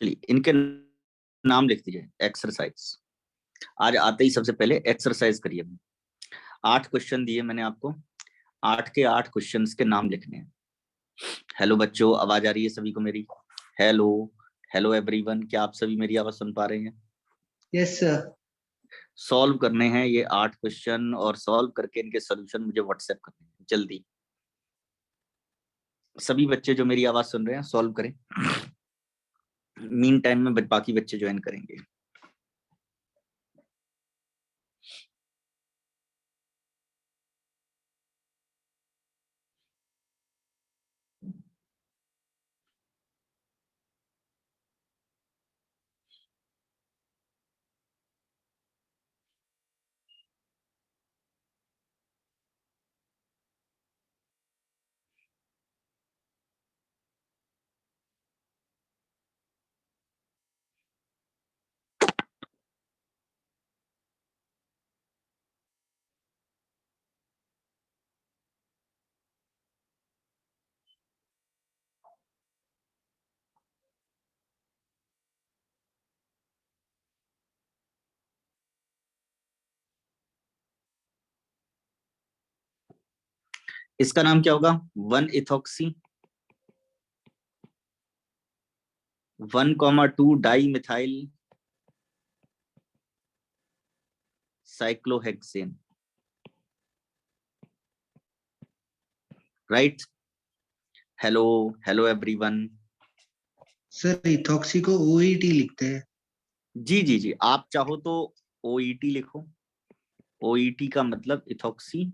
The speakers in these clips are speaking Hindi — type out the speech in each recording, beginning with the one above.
चलिए इनके नाम लिख दीजिए। एक्सरसाइज, आज आते ही सबसे पहले एक्सरसाइज करिए। 8 क्वेश्चन दिए मैंने आपको, 8 के 8 क्वेश्चंस के नाम लिखने हैं। हेलो बच्चों, आवाज आ रही है सभी को मेरी? हेलो, हेलो एवरीवन, क्या आप सभी मेरी आवाज सुन पा रहे हैं? Yes sir. सॉल्व करने हैं ये 8 क्वेश्चन, और सॉल्व करके इनके सॉल्यूशन मुझे व्हाट्सएप करने हैं जल्दी। सभी बच्चे जो मेरी आवाज सुन रहे हैं सॉल्व करें। मीन टाइम में बाकी बच्चे ज्वाइन करेंगे। इसका नाम क्या होगा? 1 ethoxy 1,2 di methyl cyclohexane, right? Hello, hello everyone. Sir ethoxy को ओईटी लिखते हैं। जी जी जी, आप चाहो तो ओईटी लिखो। ओईटी का मतलब इथॉक्सी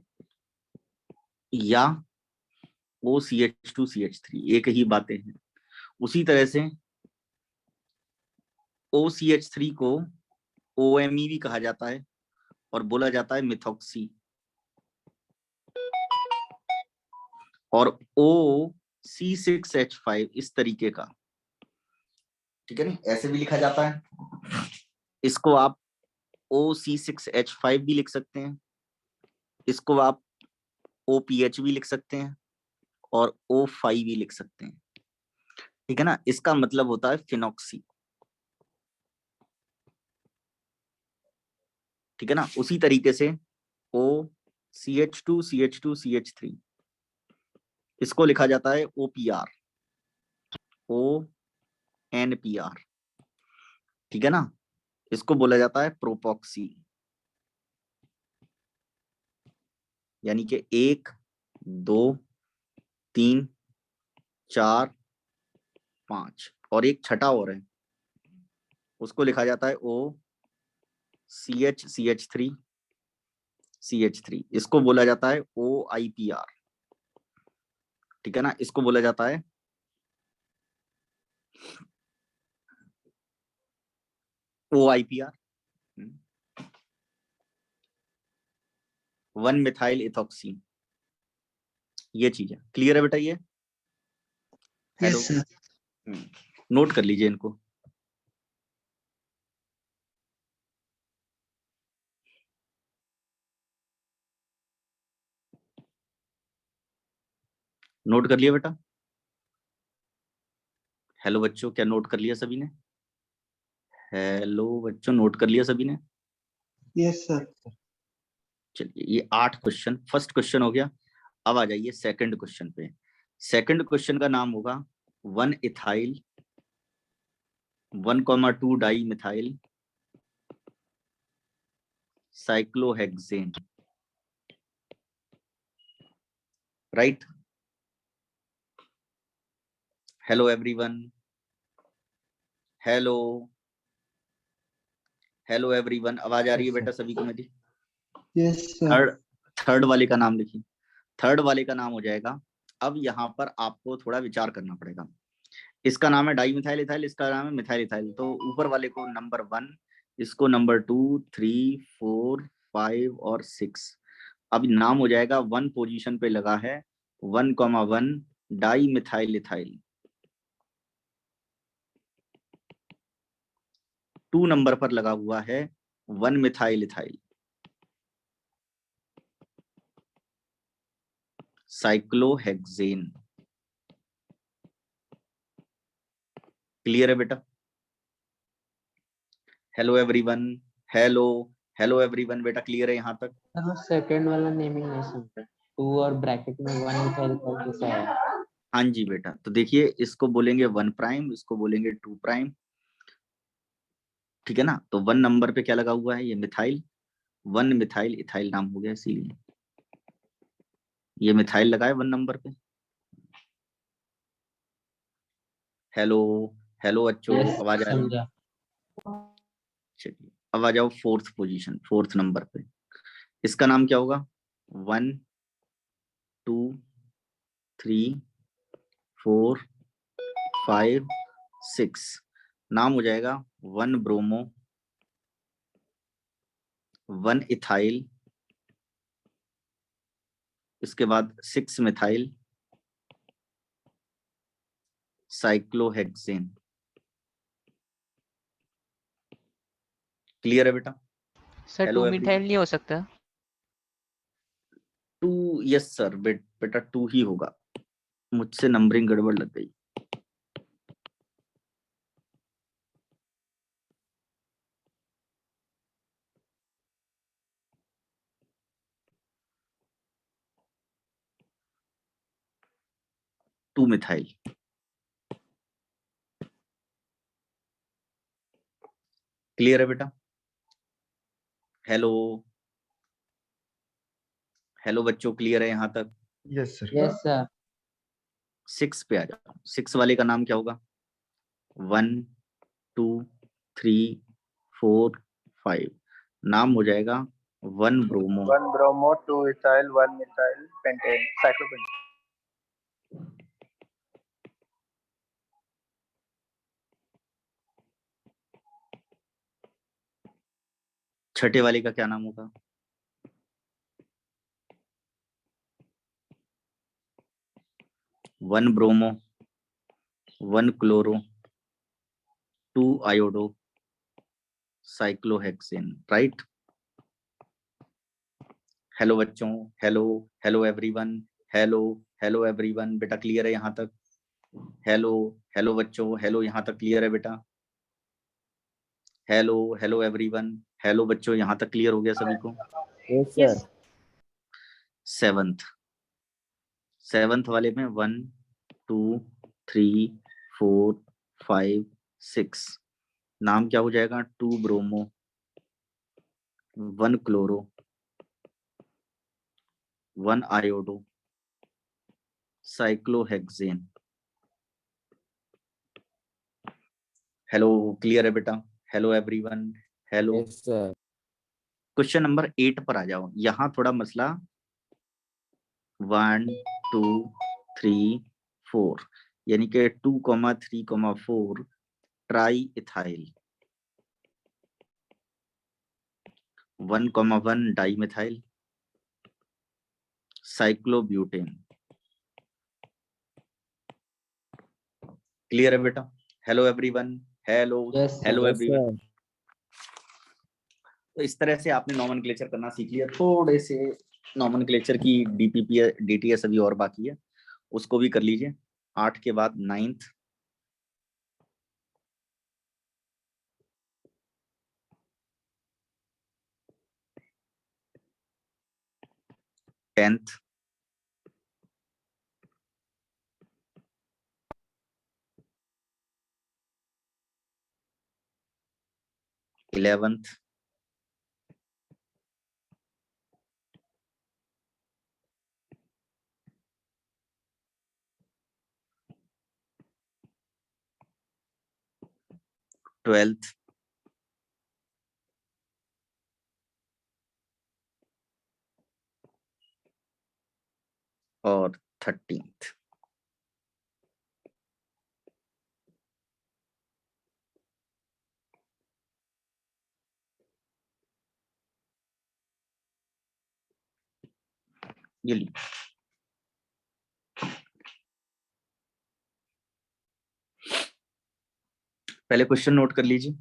या OCH2CH3, एक ही बातें हैं। उसी तरह से OCH3 को OMe भी कहा जाता है और बोला जाता है मिथॉक्सी, और OC6H5 इस तरीके का, ठीक है ना, ऐसे भी लिखा जाता है। इसको आप OC6H5 भी लिख सकते हैं, इसको आप OPH भी लिख सकते हैं, और O5 भी लिख सकते हैं, ठीक है ना। इसका मतलब होता है फिनॉक्सी, ठीक है ना। उसी तरीके से OCH2CH2CH3 इसको लिखा जाता है OPR, ONPR, ठीक है ना। इसको बोला जाता है प्रोपॉक्सी, यानी कि 1 2 3 4 5, और एक छठा और है, उसको लिखा जाता है OCH3CH3, इसको बोला जाता है OIPR, ठीक है ना। इसको बोला जाता है OIPR, 1 मिथाइल इथॉक्सी। ये चीज है, क्लियर है बेटा? ये हेलो, यस सर। नोट कर लीजिए इनको। नोट कर लिया बेटा? हेलो बच्चों, क्या नोट कर लिया सभी ने? हेलो बच्चों, नोट कर लिया सभी ने? Yes sir. चलिए, ये 8 क्वेश्चन, फर्स्ट क्वेश्चन हो गया। अब आ जाइए सेकंड क्वेश्चन पे। सेकंड क्वेश्चन का नाम होगा 1 ethyl 1,2 di methyl cyclohexane, right? Hello everyone, hello, hello everyone, आवाज आ रही है बेटा सभी को मेरी? Yes sir. थर्ड, थर्ड वाले का नाम लिखिए। थर्ड वाले का नाम हो जाएगा, अब यहाँ पर आपको थोड़ा विचार करना पड़ेगा। इसका नाम है डाई मिथाइल इथाइल, इसका नाम है मिथाइल इथाइल, तो ऊपर वाले को नंबर 1, इसको नंबर 2 3 4 5 और 6। अब नाम हो जाएगा 1 पोजीशन पे लगा है 1,1 डाई मिथाइल इथाइल, 2 नंबर पर लगा हुआ है 1 मिथाइल इथाइल साइक्लोहेक्सेन। क्लियर है बेटा? Hello everyone, hello hello everyone, बेटा क्लियर है यहाँ तक? सर सेकंड वाला नेमिंग नहीं समझा, 2 और ब्रैकेट में 1 मिथाइल कैसे आया? हाँ जी बेटा, तो देखिए इसको बोलेंगे 1 प्राइम, इसको बोलेंगे 2 प्राइम, ठीक है ना। तो 1 नंबर पे क्या लगा हुआ है, ये मिथाइल, 1 मिथाइल इथाइल नाम हो गया, इसीलिए ये मिथाइल लगा है 1 नंबर पे। हेलो हेलो बच्चों, यस आवाज आ रही है? समझा। चलिए अब आ जाओ फोर्थ पोजीशन, फोर्थ नंबर पे। इसका नाम क्या होगा? 1 2 3 4 5 6, नाम हो जाएगा 1 ब्रोमो, 1 इथाइल, इसके बाद 6 मिथाइल साइक्लोहेक्सेन। क्लियर है बेटा? Sir hello 2 everyone. मिथाइल नहीं हो सकता? 2, यस सर, बेटा 2 ही होगा, मुझसे नंबरिंग गड़बड़ लग गई। Two methyl. क्लियर है बेटा? हेलो हेलो बच्चों, क्लियर है यहाँ तक? Yes sir. Yes sir. 6 पे आ जाओ, 6 वाले का नाम क्या होगा? 1 2 3 4 5, नाम हो जाएगा 1 bromo. 1 bromo, 2 ethyl, 1 methyl pentane, cyclopentane. छठे वाले का क्या नाम होगा? 1 bromo, 1 chloro, 2 iodo cyclohexane, right. Hello बच्चों, hello hello everyone, hello hello everyone, बेटा क्लियर है यहाँ तक? हेलो हेलो बच्चों, हेलो यहाँ तक क्लियर है बेटा? हेलो हेलो एवरीवन, हेलो बच्चों, यहाँ तक क्लियर हो गया सभी को? Yes sir. सेवंथ, सेवंथ वाले में 1 2 3 4 5 6, नाम क्या हो जाएगा? 2 bromo, 1 chloro, 1 iodo cyclohexane. Hello clear है बेटा? Hello everyone, hello. Yes sir. Question number 8 पर आ जाओ, यहाँ थोड़ा मसला 1 2 3 4, यानी कि 2,3,4 try ethyl, 1,1 di methyl cyclobutane. Clear है बेटा? Hello everyone, hello yes hello sir. Everyone. तो इस तरह से आपने नॉमेनक्लेचर करना सीख लिया। थोड़े से नॉमेनक्लेचर की डीपीपी डीटीएस अभी और बाकी है, उसको भी कर लीजिए। 8 के बाद 9th, 10th, 11th, 12th और 13th। ये ली। पहले क्वेश्चन नोट कर लीजिए।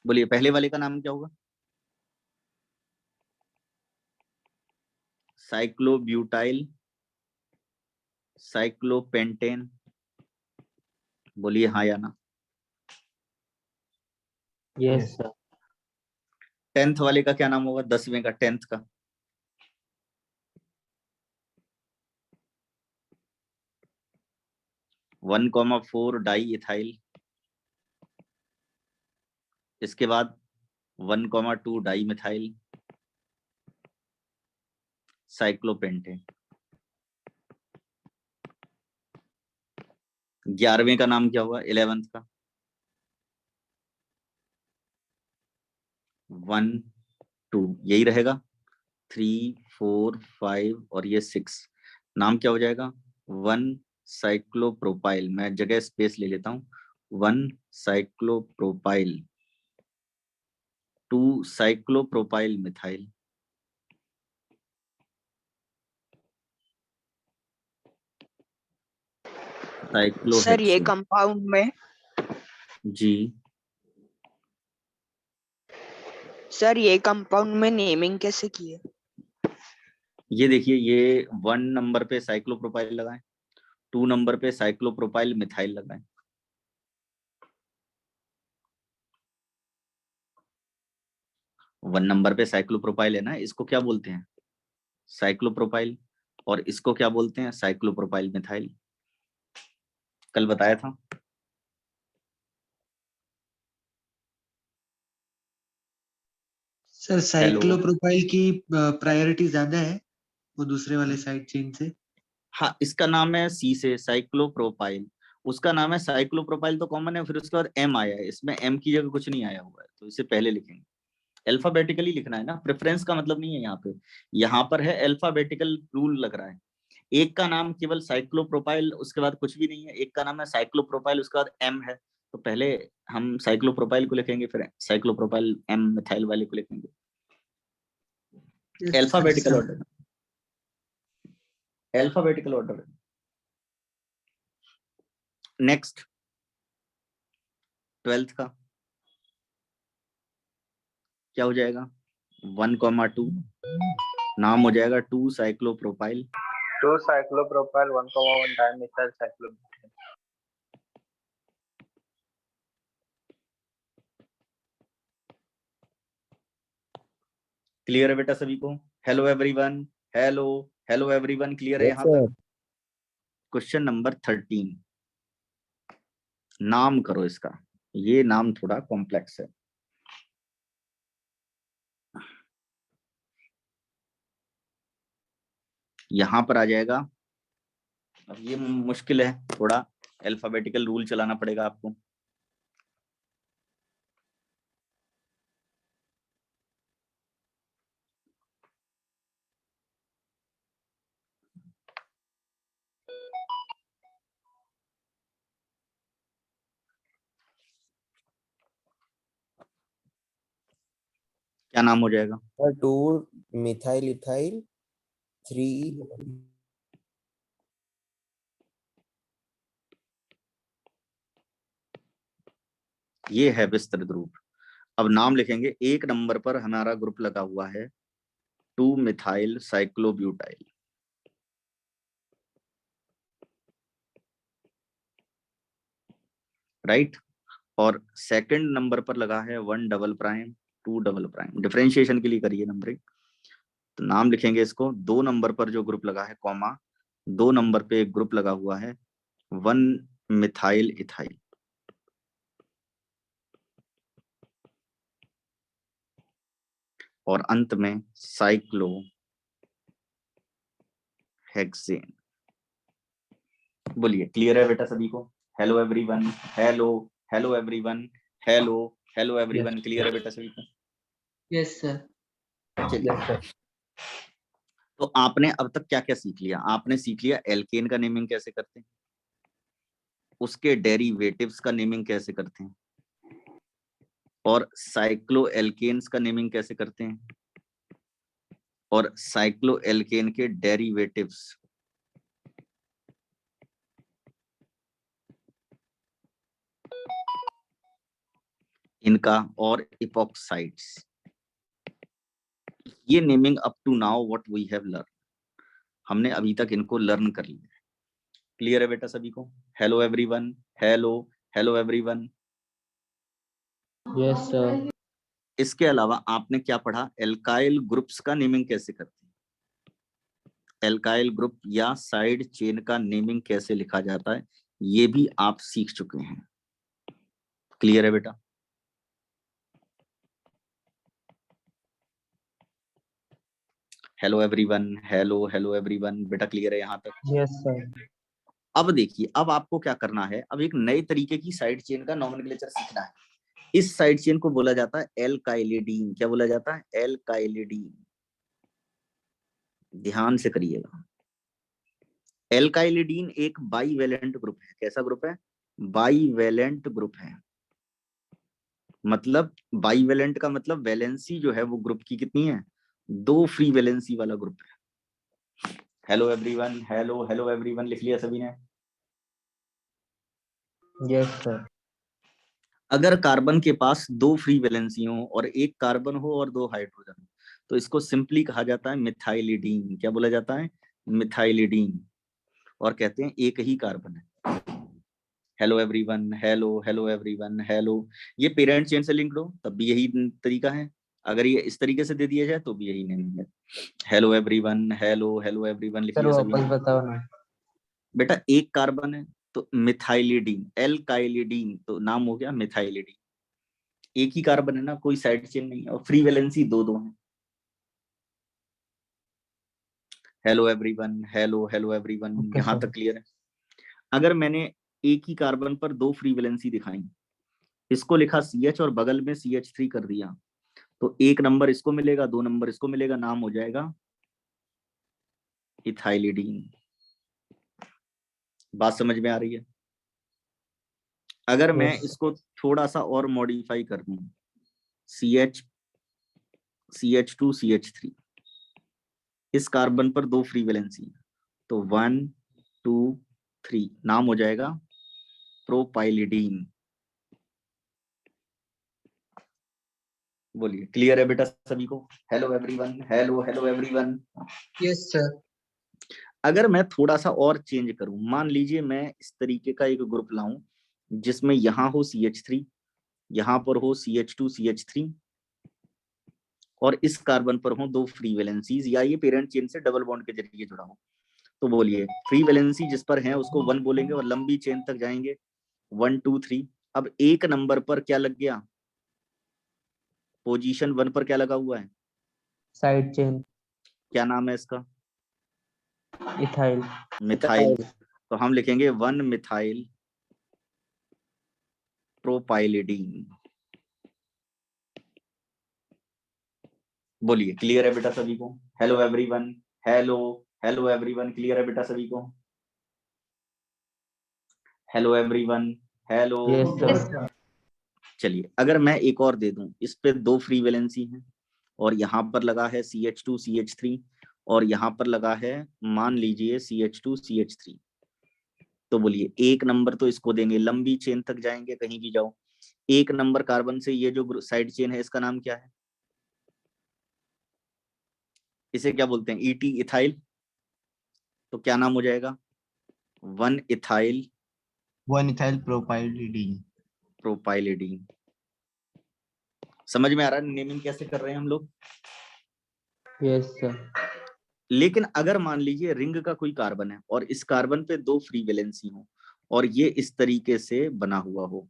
बोलिए पहले वाले का नाम क्या होगा? साइक्लोब्यूटाइल साइक्लोपेंटेन बोलिए हाँ या ना। Yes sir. 10th वाले का क्या नाम होगा, 10वें का, 10th का? One comma four di ethyl, इसके बाद 1,2 डाई मिथाइल साइक्लोपेंटेन। 11वें का नाम क्या हुआ, 11th का? 1 2 यही रहेगा। 3 4 5 और ये 6, नाम क्या हो जाएगा? 1 साइक्लोप्रोपाइल। मैं जगह स्पेस ले लेता हूँ। 1 साइक्लोप्रोपाइल, 2 साइक्लोप्रोपाइल मिथाइल। सर ये साइक्लोहेक्सेन। कंपाउंड में जी सर ये कंपाउंड में नेमिंग कैसे की है? ये देखिए, ये 1 नंबर पे साइक्लोप्रोपाइल लगाएं, 2 नंबर पे साइक्लोप्रोपाइल मिथाइल लगाएं। वन नंबर पे साइक्लोप्रोपाइल है ना, इसको क्या बोलते हैं? साइक्लोप्रोपाइल। और इसको क्या बोलते हैं? Cyclopropyl methyl. कल बताया था। सर साइक्लोप्रोपाइल की प्रायोरिटी ज्यादा है वो दूसरे वाले साइड चेन से। हाँ, इसका नाम है सी से साइक्लोप्रोपाइल, उसका नाम है साइक्लोप्रोपाइल, तो कॉमन है। फिर उसके बाद एम आया है, इसमें एम की जगह कुछ नहीं आया हुआ है, तो इसे पहले लिखेंगे। अल्फाबेटिकली लिखना है ना, प्रेफरेंस का मतलब नहीं है यहाँ पे। यहाँ पर है अल्फाबेटिकल रूल लग रहा है। एक का नाम केवल साइक्लोप्रोपाइल, उसके बाद कुछ भी नहीं है। एक का नाम है साइक्लोप्रोपाइल, उसके बाद एम है, तो पहले हम साइक्लोप्रोपाइल को लिखेंगे, फिर साइक्लोप्रोपाइल एम मिथाइल वाले को लिखेंगे। Alphabetical order, alphabetical order. Next 12th का क्या हो जाएगा? 1,2 नाम हो जाएगा 2 cyclopropyl. 2 cyclopropyl 1,1 dimethyl cyclobutane. Clear है बेटा सभी को? Hello everyone, hello hello everyone, clear है यहाँ तक? क्वेश्चन नंबर 13, नाम करो इसका। ये नाम थोड़ा कॉम्प्लेक्स है। यहाँ पर आ जाएगा। अब ये मुश्किल है थोड़ा, अल्फाबेटिकल रूल चलाना पड़ेगा आपको। क्या नाम हो जाएगा? 2 मिथाइल इथाइल 3 ये है विस्तृत रूप। अब नाम लिखेंगे। एक नंबर पर हमारा ग्रुप लगा हुआ है 2 मिथाइल साइक्लोब्यूटाइल, राइट। और सेकंड नंबर पर लगा है 1 double prime 2 double prime. Differentiation के लिए करिए नंबरिंग। तो नाम लिखेंगे इसको। 2 नंबर पर जो ग्रुप लगा है कॉमा, 2 नंबर पे एक ग्रुप लगा हुआ है 1 मिथाइल इथाइल। और अंत में साइक्लो हेक्सेन। बोलिए क्लियर है बेटा सभी को? Hello everyone, hello hello everyone, hello hello everyone, clear है बेटा सभी को? Yes sir. चलिए, तो आपने अब तक क्या क्या सीख लिया? आपने सीख लिया एल्केन का नेमिंग कैसे करते हैं, उसके डेरिवेटिव्स का नेमिंग कैसे करते हैं, और साइक्लो एल्केन्स का नेमिंग कैसे करते हैं, और साइक्लो एल्केन के डेरिवेटिव्स। इनका और इपॉक्साइड्स। ये naming up to now what we have learn, हमने अभी तक इनको लर्न कर लिया। क्लियर है बेटा सभी को? Hello everyone, hello hello everyone. Yes, sir. इसके अलावा आपने क्या पढ़ा, एल्काइल ग्रुप्स का नेमिंग कैसे करते हैं, एल्काइल ग्रुप या साइड चेन का नेमिंग कैसे लिखा जाता है, ये भी आप सीख चुके हैं। क्लियर है बेटा? Hello everyone, hello hello everyone, बेटा क्लियर है यहाँ तक? Yes, sir. अब देखिए, अब आपको क्या करना है, अब एक नए तरीके की साइड चेन का नॉमेनक्लेचर सीखना है। इस साइड चेन को बोला जाता है एल्काइलिडीन। क्या बोला जाता है? एल्काइलिडीन। ध्यान से करिएगा। एल्काइलिडीन एक बाईवेलेंट ग्रुप है। कैसा ग्रुप है? बाईवेलेंट ग्रुप है। मतलब बाईवेलेंट का मतलब वैलेंसी जो है वो ग्रुप की कितनी है? 2 फ्री वैलेंसी वाला ग्रुप है। Hello everyone, hello hello everyone, लिख लिया सभी ने? Yes, sir. अगर कार्बन के पास 2 फ्री वैलेंसी हो और एक कार्बन हो और 2 हाइड्रोजन हो, तो इसको सिंपली कहा जाता है मिथाइलिडीन। क्या बोला जाता है? मिथाइलिडीन। और कहते हैं एक ही कार्बन है। Hello everyone, hello hello everyone, hello. ये पेरेंट चेन से लिंक्ड हो तब भी यही तरीका है, अगर ये इस तरीके से दे दिया जाए तो भी यही नेमिंग है। Hello everyone, hello hello everyone, लिख Sir, लिया सभी वापस ने? बताओ ना। बेटा एक कार्बन है तो मिथाइलिडीन, एल्काइलिडीन तो नाम हो गया मिथाइलिडीन। एक ही कार्बन है ना, कोई साइड चेन नहीं है, और फ्री वैलेंसी 2 है। Hello everyone, hello hello everyone, Okay, यहाँ sir. तक क्लियर है? अगर मैंने एक ही कार्बन पर 2 फ्री वैलेंसी दिखाई, इसको लिखा CH और बगल में CH3 कर दिया, तो 1 नंबर इसको मिलेगा, 2 नंबर इसको मिलेगा, नाम हो जाएगा इथाइलिडीन। बात समझ में आ रही है? अगर मैं Yes. इसको थोड़ा सा और मॉडिफाई कर दूं, CH CH2 CH3, इस कार्बन पर 2 फ्री वैलेंसी, तो 1 2 3 नाम हो जाएगा प्रोपाइलिडीन। बोलिए क्लियर है बेटा सभी को? Hello everyone, hello hello everyone. Yes sir. अगर मैं थोड़ा सा और चेंज करूं, मान लीजिए मैं इस तरीके का एक ग्रुप लाऊं जिसमें यहां हो CH3, यहां पर हो CH2 CH3, और इस कार्बन पर हो 2 फ्री वैलेंसीज, या ये पेरेंट चेन से डबल बॉन्ड के जरिए जुड़ा हो, तो बोलिए फ्री वैलेंसी जिस पर है उसको 1 बोलेंगे और लंबी चेन तक जाएंगे 1 2 3। अब एक नंबर पर क्या लग गया? पोजीशन 1 पर क्या लगा हुआ है? Side chain. क्या नाम है इसका? Ethyl. मिथाइल। तो हम लिखेंगे 1 मिथाइल प्रोपाइलिडीन। बोलिए क्लियर है बेटा सभी को? Hello everyone, hello hello everyone, clear है बेटा सभी को? Hello everyone, hello. Yes, sir. चलिए अगर मैं एक और दे दूं, इस पे 2 फ्री वैलेंसी हैं और यहाँ पर लगा है CH2 CH3 और यहाँ पर लगा है मान लीजिए CH2 CH3, तो बोलिए एक नंबर तो इसको देंगे, लंबी चेन तक जाएंगे कहीं भी जाओ। एक नंबर कार्बन से ये जो साइड चेन है इसका नाम क्या है? इसे क्या बोलते हैं? ET ethyl. तो क्या नाम हो जाएगा? 1 इथाइल 1 ethyl propylidene. प्रोपाइलिडीन। समझ में आ रहा है नेमिंग कैसे कर रहे हैं हम लोग? Yes, sir. लेकिन अगर मान लीजिए रिंग का कोई कार्बन है और इस कार्बन पे 2 फ्री वैलेंसी हो और ये इस तरीके से बना हुआ हो,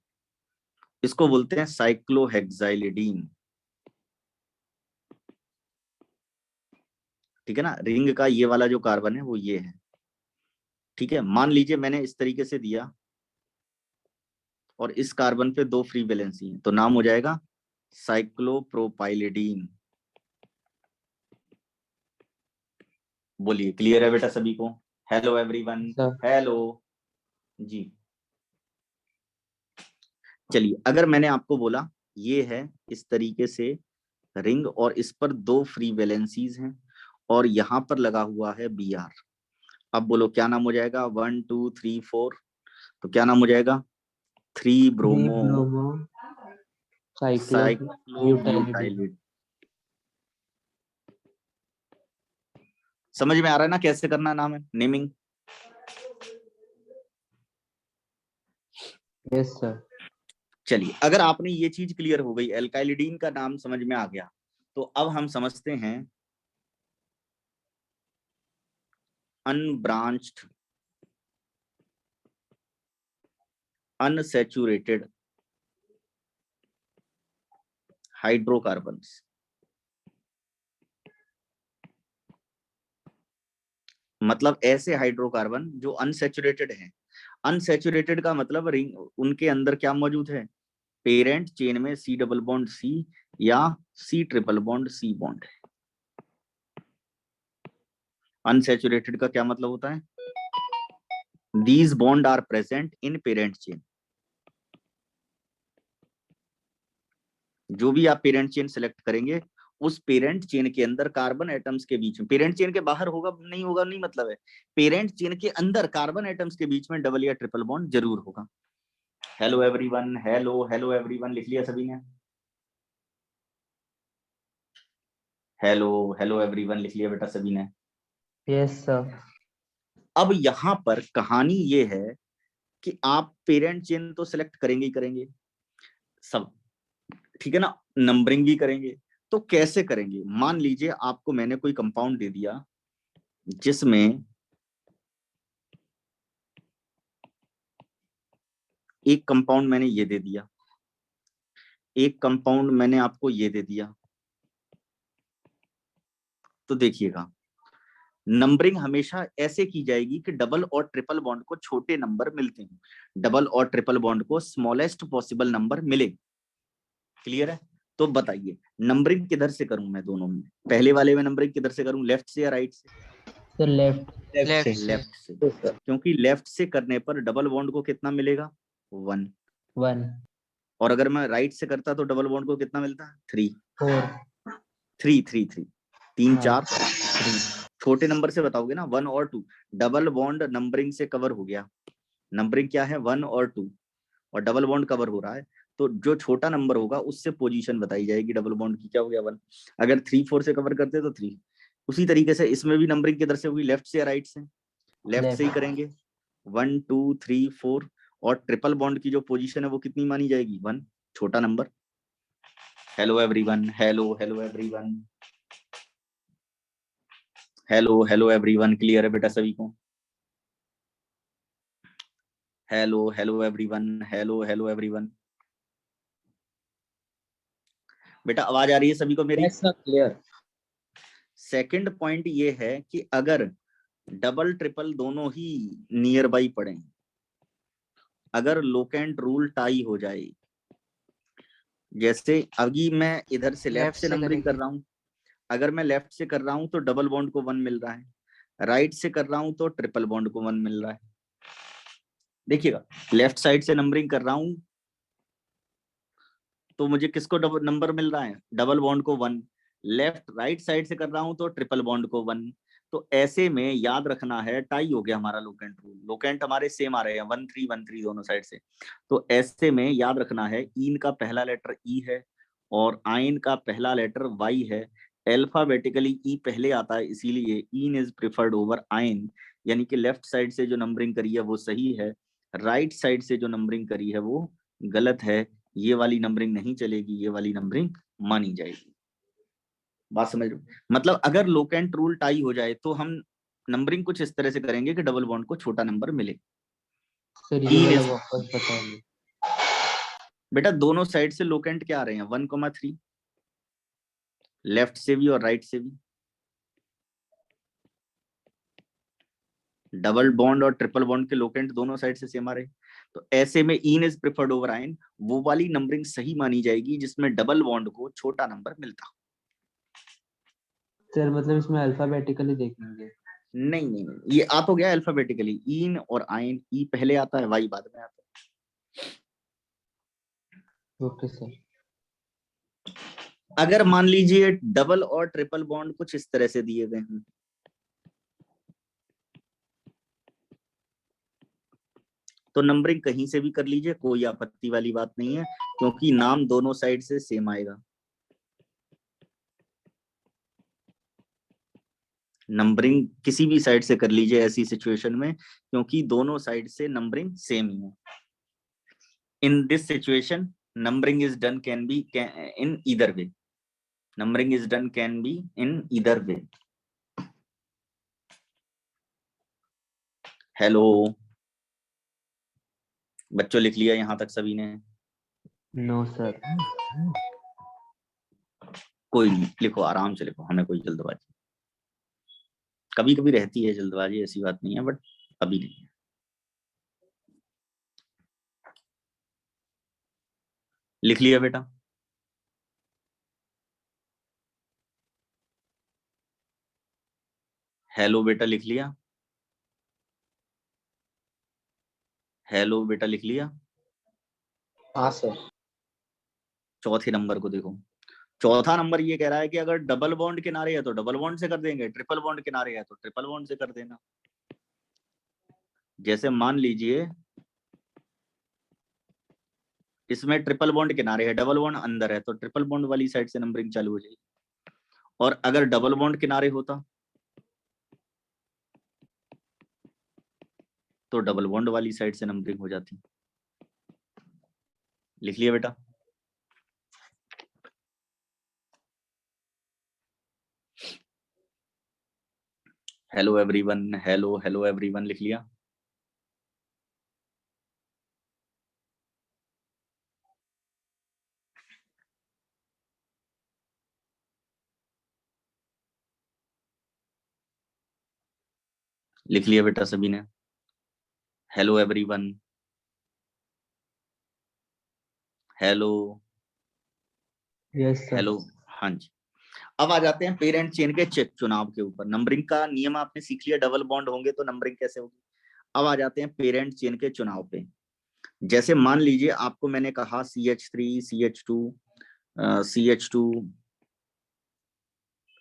इसको बोलते हैं साइक्लोहेक्साइलिडीन। ठीक है ना? रिंग का ये वाला जो कार्बन है वो ये है। ठीक है, मान लीजिए मैंने इस तरीके से दिया और इस कार्बन पे 2 फ्री वैलेंसी है, तो नाम हो जाएगा साइक्लोप्रोपाइलिडीन। बोलिए क्लियर है बेटा सभी को? Hello everyone, Sir. हेलो जी। चलिए अगर मैंने आपको बोला ये है इस तरीके से रिंग और इस पर 2 फ्री वैलेंसीज हैं और यहाँ पर लगा हुआ है Br, अब बोलो क्या नाम हो जाएगा? 1 2 3 4, तो क्या नाम हो जाएगा? 3 ब्रोमो 3-bromo cyclobutylidene. साइक्लोब्यूटाइलिड। समझ में आ रहा है ना कैसे करना नाम है नेमिंग? Yes sir. चलिए, अगर आपने ये चीज क्लियर हो गई, एल्काइलिडीन का नाम समझ में आ गया, तो अब हम समझते हैं अनब्रांच्ड अनसैचुरेटेड हाइड्रोकार्बन्स। मतलब ऐसे हाइड्रोकार्बन जो अनसैचुरेटेड हैं। अनसैचुरेटेड का मतलब रिंग, उनके अंदर क्या मौजूद है, पेरेंट चेन में सी डबल बॉन्ड सी या C triple bond C bond है। अनसैचुरेटेड का क्या मतलब होता है, these bond are present in parent chain. जो भी आप पेरेंट चेन सेलेक्ट करेंगे, उस पेरेंट चेन के अंदर कार्बन एटम्स के बीच में, पेरेंट चेन के बाहर होगा नहीं मतलब है, पेरेंट चेन के अंदर कार्बन एटम्स के बीच में डबल या ट्रिपल बॉन्ड जरूर होगा। Hello everyone, hello hello everyone, लिख लिया सभी ने? हेलो हेलो एवरीवन, लिख लिया बेटा सभी ने? Yes sir. अब यहाँ पर कहानी ये है कि आप पेरेंट चेन तो सिलेक्ट करेंगे ही करेंगे सब, ठीक है ना, नंबरिंग भी करेंगे। तो कैसे करेंगे, मान लीजिए आपको मैंने कोई कंपाउंड दे दिया जिसमें एक कंपाउंड मैंने ये दे दिया, एक कंपाउंड मैंने आपको ये दे दिया, तो देखिएगा नंबरिंग हमेशा ऐसे की जाएगी कि डबल और ट्रिपल बॉन्ड को छोटे नंबर मिलते हैं, डबल और ट्रिपल बॉन्ड को स्मॉलेस्ट पॉसिबल नंबर मिले। क्लियर है? तो बताइए नंबरिंग किधर से करूं मैं दोनों में, पहले वाले में नंबरिंग किधर से करूं, लेफ्ट से या राइट से? Sir left. लेफ्ट से। लेफ्ट से, क्योंकि लेफ्ट से करने पर डबल बॉन्ड को कितना मिलेगा, 1। 1 और अगर मैं राइट से करता तो डबल बॉन्ड को कितना मिलता, 3। 4। 3 3 3 3 हाँ। 4 3। छोटे नंबर से बताओगे ना, 1 और 2, डबल बॉन्ड नंबरिंग से कवर हो गया। नंबरिंग क्या है, 1 और 2, और डबल बॉन्ड कवर हो रहा है, तो जो छोटा नंबर होगा उससे पोजीशन बताई जाएगी डबल बॉन्ड की, क्या हो गया 1। अगर 3 4 से कवर करते तो 3। उसी तरीके से इसमें भी नंबरिंग किधर से होगी, लेफ्ट से या राइट से? लेफ्ट से ही करेंगे, 1 2 3 4, और ट्रिपल बॉन्ड की जो पोजीशन है वो कितनी मानी जाएगी, 1, छोटा number. Hello everyone, hello hello everyone, hello hello everyone, clear है बेटा सभी को? Hello hello everyone, hello hello everyone, बेटा आवाज आ रही है सभी को मेरी? Yes sir, clear. Second point ये है कि अगर डबल ट्रिपल दोनों ही नियर बाई पड़े, अगर लोकेंट रूल टाई हो जाए, जैसे अभी मैं इधर से लेफ्ट से नंबरिंग कर रहा हूं, अगर मैं लेफ्ट से कर रहा हूं तो डबल बॉन्ड को 1 मिल रहा है, राइट से कर रहा हूं तो ट्रिपल बॉन्ड को 1 मिल रहा है। देखिएगा लेफ्ट साइड से नंबरिंग कर रहा हूं तो मुझे किसको डबल नंबर मिल रहा है, डबल बॉन्ड को 1। लेफ्ट राइट साइड से कर रहा हूं तो ट्रिपल बॉन्ड को 1। तो ऐसे में याद रखना है, टाई हो गया हमारा लोकेंट रूल, लोकेंट हमारे सेम आ रहे हैं 1 3 1 3 दोनों साइड से। तो ऐसे में याद रखना है, ईन का पहला लेटर ई है और आइन का पहला लेटर वाई है। अल्फाबेटिकली ई पहले आता है, इसीलिए ईन इज प्रिफर्ड ओवर आइन, यानी कि लेफ्ट साइड से जो नंबरिंग करी है वो सही है, राइट साइड से जो नंबरिंग करी है वो गलत है। ये वाली नंबरिंग नहीं चलेगी, ये वाली नंबरिंग मानी जाएगी। बात समझ रहे हो? मतलब अगर लोकेंट रूल टाई हो जाए तो हम नंबरिंग कुछ इस तरह से करेंगे कि डबल बॉन्ड को छोटा नंबर मिले। सर ये वाला वापस बताइए। बेटा दोनों साइड से लोकेंट क्या आ रहे हैं, 1,3, लेफ्ट से भी और राइट से भी। डबल बॉन्ड और ट्रिपल बॉन्ड के लोकेंट दोनों साइड से सेम आ रहे हैं, तो ऐसे में इन इज प्रिफर्ड ओवर आइन, वो वाली नंबरिंग सही मानी जाएगी जिसमें डबल बॉन्ड को छोटा नंबर मिलता। सर मतलब इसमें अल्फाबेटिकली देखेंगे? नहीं नहीं नहीं, ये आ तो गया अल्फाबेटिकली, इन और आइन, ई पहले आता है वाई बाद में आता है। Okay sir. अगर मान लीजिए डबल और ट्रिपल बॉन्ड कुछ इस तरह से दिए गए हैं, तो नंबरिंग कहीं से भी कर लीजिए, कोई आपत्ति वाली बात नहीं है, क्योंकि नाम दोनों साइड से सेम आएगा। नंबरिंग किसी भी साइड से कर लीजिए ऐसी सिचुएशन में, क्योंकि दोनों साइड से नंबरिंग सेम ही है। In this situation, numbering is done can be in either way. Numbering is done can be in either way. Hello बच्चों, लिख लिया यहाँ तक सभी ने? No sir. कोई नहीं, लिखो, आराम से लिखो, हमें कोई जल्दबाजी, कभी कभी रहती है जल्दबाजी, ऐसी बात नहीं है, बट अभी नहीं है। लिख लिया बेटा? हेलो बेटा लिख लिया? हेलो बेटा लिख लिया? हाँ सर। चौथे नंबर को देखो। चौथा नंबर ये कह रहा है कि अगर डबल बॉन्ड किनारे है तो डबल बॉन्ड से कर देंगे, ट्रिपल बॉन्ड किनारे है तो ट्रिपल बॉन्ड से कर देना। जैसे मान लीजिए इसमें ट्रिपल बॉन्ड किनारे है, डबल बॉन्ड अंदर है, तो ट्रिपल बॉन्ड वाली साइड से नंबरिंग चालू हो जाएगी। और अगर डबल बॉन्ड किनारे होता तो डबल बॉन्ड वाली साइड से नंबरिंग हो जाती। लिख लिया बेटा? Hello everyone, hello hello everyone, लिख लिया? लिख लिया बेटा सभी ने? Hello everyone, hello yes sir. Hello. हाँ जी, अब आ जाते हैं पेरेंट चेन के चुनाव के ऊपर। नंबरिंग का नियम आपने सीख लिया, डबल बॉन्ड होंगे तो नंबरिंग कैसे होगी। अब आ जाते हैं पेरेंट चेन के चुनाव पे। जैसे मान लीजिए आपको मैंने कहा CH3 CH2 CH2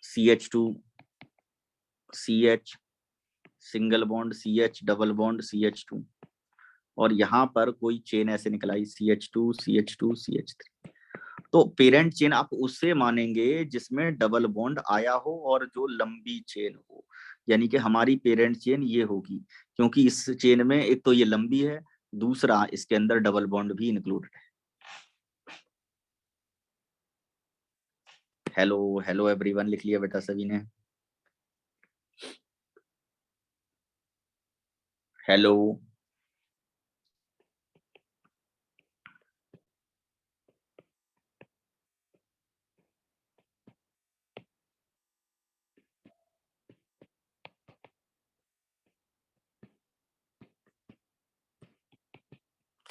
CH2 CH single bond CH double bond CH2, और यहाँ पर कोई चेन ऐसे निकल आई CH2 CH2 CH3। तो पेरेंट चेन आप उससे मानेंगे जिसमें डबल बॉन्ड आया हो और जो लंबी चेन हो, यानी कि हमारी पेरेंट चेन ये होगी, क्योंकि इस चेन में एक तो ये लंबी है, दूसरा इसके अंदर डबल बॉन्ड भी इंक्लूडेड है। हेलो हेलो एवरीवन, लिख लिया बेटा सभी ने? हेलो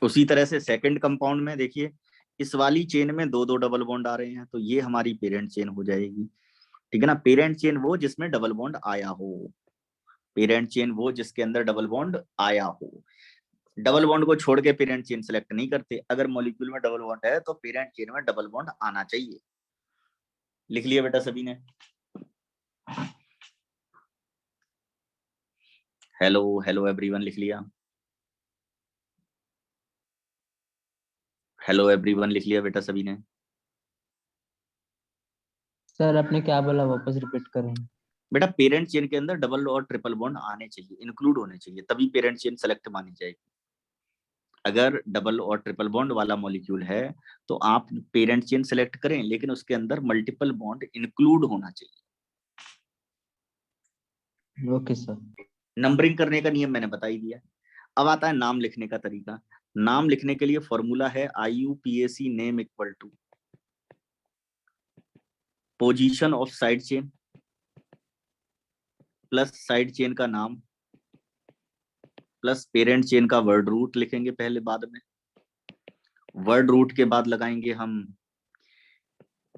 उसी तरह से सेकंड कंपाउंड में देखिए, इस वाली चेन में दो दो डबल बॉन्ड आ रहे हैं, तो ये हमारी पेरेंट चेन हो जाएगी। ठीक है ना? पेरेंट चेन वो जिसमें डबल बॉन्ड आया हो, पेरेंट चेन वो जिसके अंदर डबल बॉन्ड आया हो। डबल बॉन्ड को छोड़ के पेरेंट चेन सेलेक्ट नहीं करते, अगर मॉलिक्यूल में डबल बॉन्ड है तो पेरेंट चेन में डबल बॉन्ड आना चाहिए। लिख लिया बेटा सभी ने? हेलो हेलो एवरीवन, लिख लिया? हेलो एवरीवन, लिख लिया बेटा सभी ने? सर आपने क्या बोला, वापस रिपीट करें? बेटा पेरेंट चेन के अंदर डबल और ट्रिपल बॉन्ड आने चाहिए, इंक्लूड होने चाहिए, तभी पेरेंट चेन सेलेक्ट मानी जाएगी। अगर डबल और ट्रिपल बॉन्ड वाला मॉलिक्यूल है तो आप पेरेंट चेन सेलेक्ट करें, लेकिन उसके अंदर मल्टीपल बॉन्ड इंक्लूड होना चाहिए। Okay sir. नंबरिंग करने का नियम मैंने बता ही दिया। अब आता है नाम लिखने का तरीका। नाम लिखने के लिए फॉर्मूला है IUPAC name equal to position of side chain plus side chain का नाम प्लस पेरेंट चेन का वर्ड रूट लिखेंगे पहले, बाद में वर्ड रूट के बाद लगाएंगे हम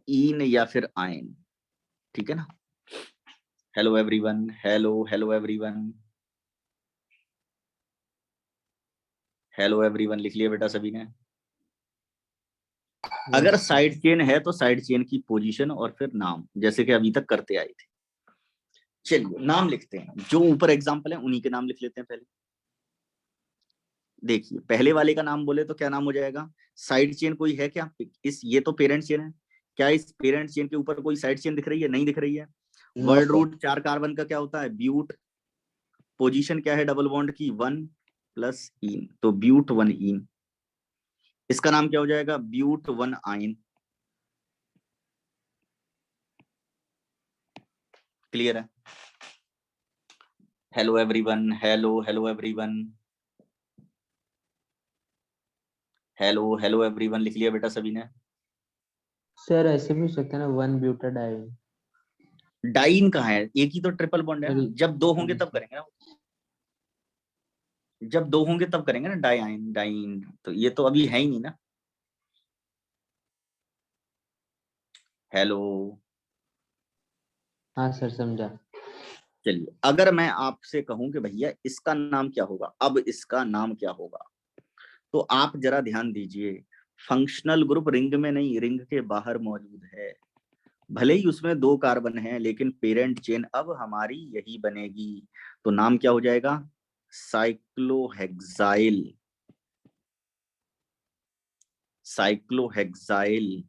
इन या फिर आइन। ठीक है ना? Hello everyone, hello hello everyone, hello everyone, लिख लिया बेटा सभी ने? अगर साइड चेन है तो साइड चेन की पोजीशन और फिर नाम, जैसे कि अभी तक करते आए थे। चलिए नाम लिखते हैं, जो ऊपर एग्जांपल है उन्हीं के नाम लिख लेते हैं पहले। देखिए पहले वाले का नाम बोले तो क्या नाम हो जाएगा? साइड चेन कोई है क्या? इस ये तो पेरेंट चेन है, क्या इस पेरेंट चेन के ऊपर कोई साइड चेन दिख रही है? नहीं दिख रही है। वर्ड रूट 4 कार्बन का क्या होता है? ब्यूट। पोजीशन क्या है डबल बॉन्ड की? 1 प्लस इन, तो ब्यूट 1 इन। इसका नाम क्या हो जाएगा? ब्यूट 1 आइन। क्लियर है? Hello everyone, hello hello everyone, hello hello everyone लिख लिया बेटा सभी ने? सर ऐसे भी हो सकता है ना, 1 ब्यूटाडाइन। डाइन कहाँ है? एक ही तो ट्रिपल बॉन्ड है ना। Sorry. जब दो होंगे तब करेंगे ना, जब दो होंगे तब करेंगे ना डाइन डाइन। तो ये तो अभी है ही नहीं ना। हेलो, हाँ सर समझा। चलिए अगर मैं आपसे कहूं कि भैया इसका नाम क्या होगा, अब इसका नाम क्या होगा, तो आप जरा ध्यान दीजिए। फंक्शनल ग्रुप रिंग में नहीं, रिंग के बाहर मौजूद है। भले ही उसमें 2 कार्बन हैं, लेकिन पेरेंट चेन अब हमारी यही बनेगी। तो नाम क्या हो जाएगा? साइक्लोहेक्साइल। साइक्लोहेक्साइल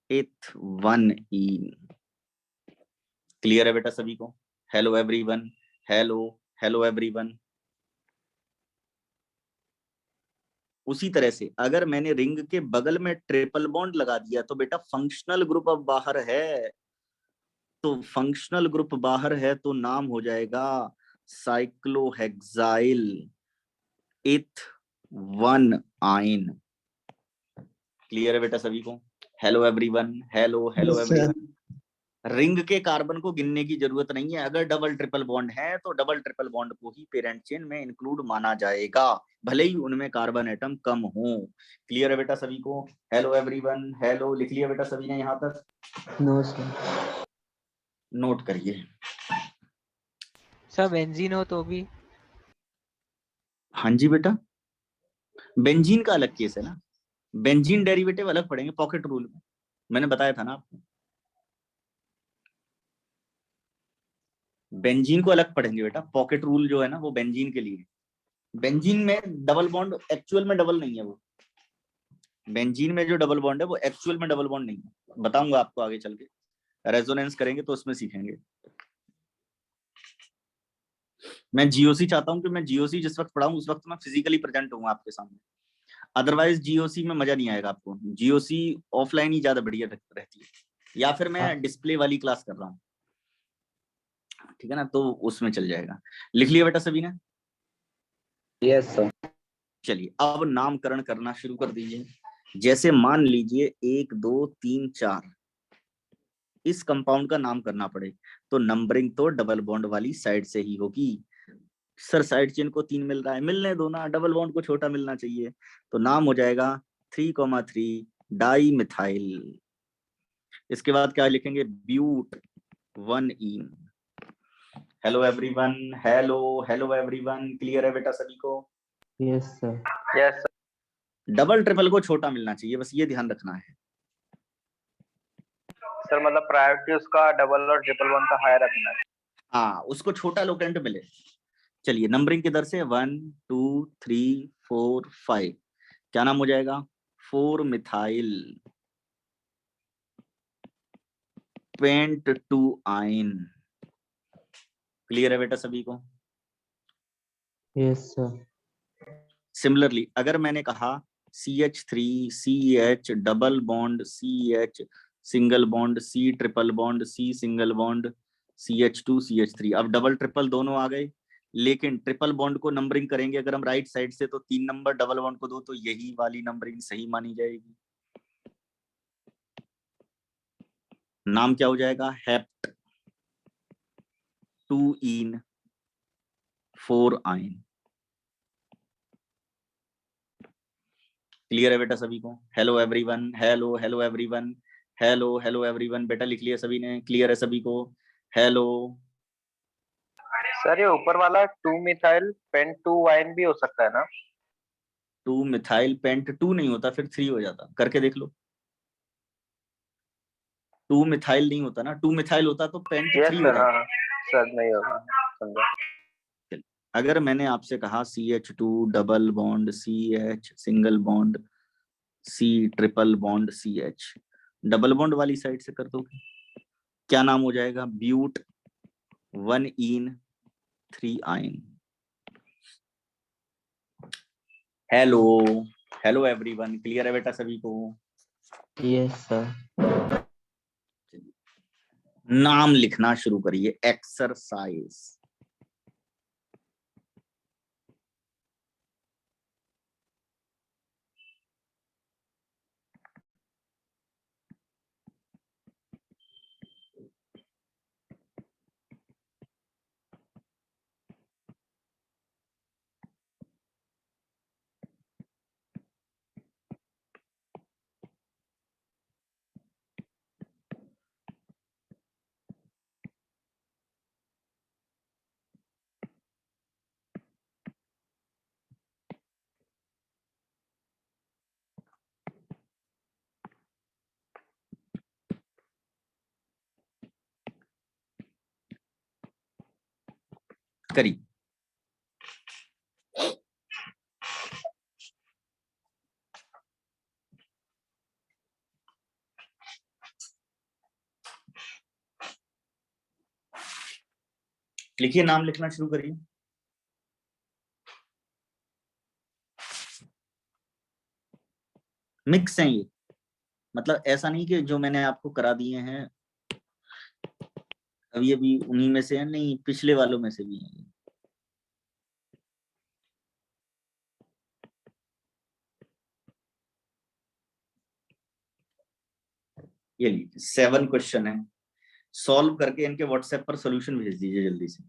एथ 1 इन। क्लियर है बेटा सभी को? Hello everyone, hello hello everyone. उसी तरह से अगर मैंने रिंग के बगल में ट्रिपल बॉन्ड लगा दिया तो बेटा फंक्शनल ग्रुप अब बाहर है। तो फंक्शनल ग्रुप बाहर है तो नाम हो जाएगा साइक्लोहेक्साइल एथ 1 आइन। क्लियर है बेटा सभी को? Hello everyone, hello hello Yes, sir. Everyone. Ring के कार्बन को गिनने की जरूरत नहीं है। अगर डबल ट्रिपल बॉन्ड है तो डबल ट्रिपल बॉन्ड को ही पेरेंट चेन में इंक्लूड माना जाएगा, भले ही उनमें कार्बन एटम कम हो। क्लियर है बेटा सभी को? हेलो एवरीवन, हेलो लिख लिया बेटा सभी ने यहाँ तक? No sir. नोट करिए। सर बेंजीन हो तो भी? हाँ जी बेटा, बेंजीन का अलग केस है ना। बेंजीन डेरिवेटिव अलग पढ़ेंगे पॉकेट रूल में, मैंने बताया था ना आपको। बेंजीन को अलग पढ़ेंगे बेटा, पॉकेट रूल जो है ना वो बेंजीन के लिए। बेंजीन में डबल बॉन्ड एक्चुअल में डबल नहीं है। वो बेंजीन में जो डबल बॉन्ड है वो एक्चुअल में डबल बॉन्ड नहीं है। बताऊंगा आपको आगे चल के, रेजोनेंस करेंगे तो उसमें सीखेंगे। मैं जीओसी चाहता हूं कि मैं जीओसी जिस वक्त पढ़ाऊं उस वक्त मैं फिजिकली प्रेजेंट हूं आपके सामने। अदरवाइज जीओसी में मजा नहीं आएगा आपको। जीओसी ऑफलाइन ही ज्यादा बढ़िया रहती है, या फिर मैं डिस्प्ले वाली क्लास कर रहा हूँ, ठीक है ना, तो उसमें चल जाएगा। लिख लिया बेटा सभी ने? Yes sir. चलिए अब नामकरण करना शुरू कर दीजिए। जैसे मान लीजिए 1 2 3 4 इस कंपाउंड का नाम करना पड़े तो नंबरिंग तो डबल बॉन्ड वाली साइड से ही होगी। सर साइड चेन को 3 मिल रहा है, मिलने दो ना, डबल बॉन्ड को छोटा मिलना चाहिए। तो नाम हो जाएगा 3,3 डाई मिथाइल। इसके बाद क्या लिखेंगे? But 1 yne. Hello everyone, hello hello everyone. Clear है बेटा सभी को? Yes sir. Yes double triple को छोटा मिलना चाहिए, बस ये ध्यान रखना है। सर, मतलब प्रायोरिटी उसका डबल और ट्रिपल वन का हायर रखना है। हाँ, उसको छोटा लोकेंट मिले। चलिए नंबरिंग की दर से 1 2 3 4 5 क्या नाम हो जाएगा? 4 मिथाइल पेंट 2 आइन। क्लियर है बेटा सभी को? Yes sir. सिमिलरली अगर मैंने कहा CH3 CH double bond CH single bond C triple bond C single bond CH2 CH3, अब डबल ट्रिपल दोनों आ गए, लेकिन ट्रिपल बॉन्ड को नंबरिंग करेंगे अगर हम राइट साइड से तो 3 नंबर, डबल बॉन्ड को 2, तो यही वाली नंबरिंग सही मानी जाएगी। नाम क्या हो जाएगा? हेप्ट 2 इन 4 आइन। क्लियर है बेटा सभी को? Hello everyone, hello hello everyone, hello hello everyone. बेटा लिख लिया सभी ने? क्लियर है सभी को? हेलो। सर, ये ऊपर वाला 2 मिथाइल पेंट 2 वाइन भी हो सकता है ना? 2 मिथाइल पेंट 2 नहीं होता, फिर 3 हो जाता, करके देख लो। 2 मिथाइल नहीं होता ना, 2 मिथाइल होता तो पेंट यस 3 हो सर। जाता। हाँ सर, नहीं होगा, समझा। अगर मैंने आपसे कहा CH2 double bond CH single bond C triple bond CH, double bond वाली साइड से कर दोगे, क्या नाम हो जाएगा? ब्यूट 1 इन 3 आइन। हेलो हेलो एवरीवन, क्लियर है बेटा सभी को? Yes sir. नाम लिखना शुरू करिए। एक्सरसाइज। करिए। लिखिए, नाम लिखना शुरू करिए। मिक्स हैं ये, मतलब ऐसा नहीं कि जो मैंने आपको करा दिए हैं अभी अभी उन्हीं में से है, नहीं, पिछले वालों में से भी है। ये लीजिए 7 क्वेश्चन है, सॉल्व करके इनके व्हाट्सएप पर सॉल्यूशन भेज दीजिए जल्दी से।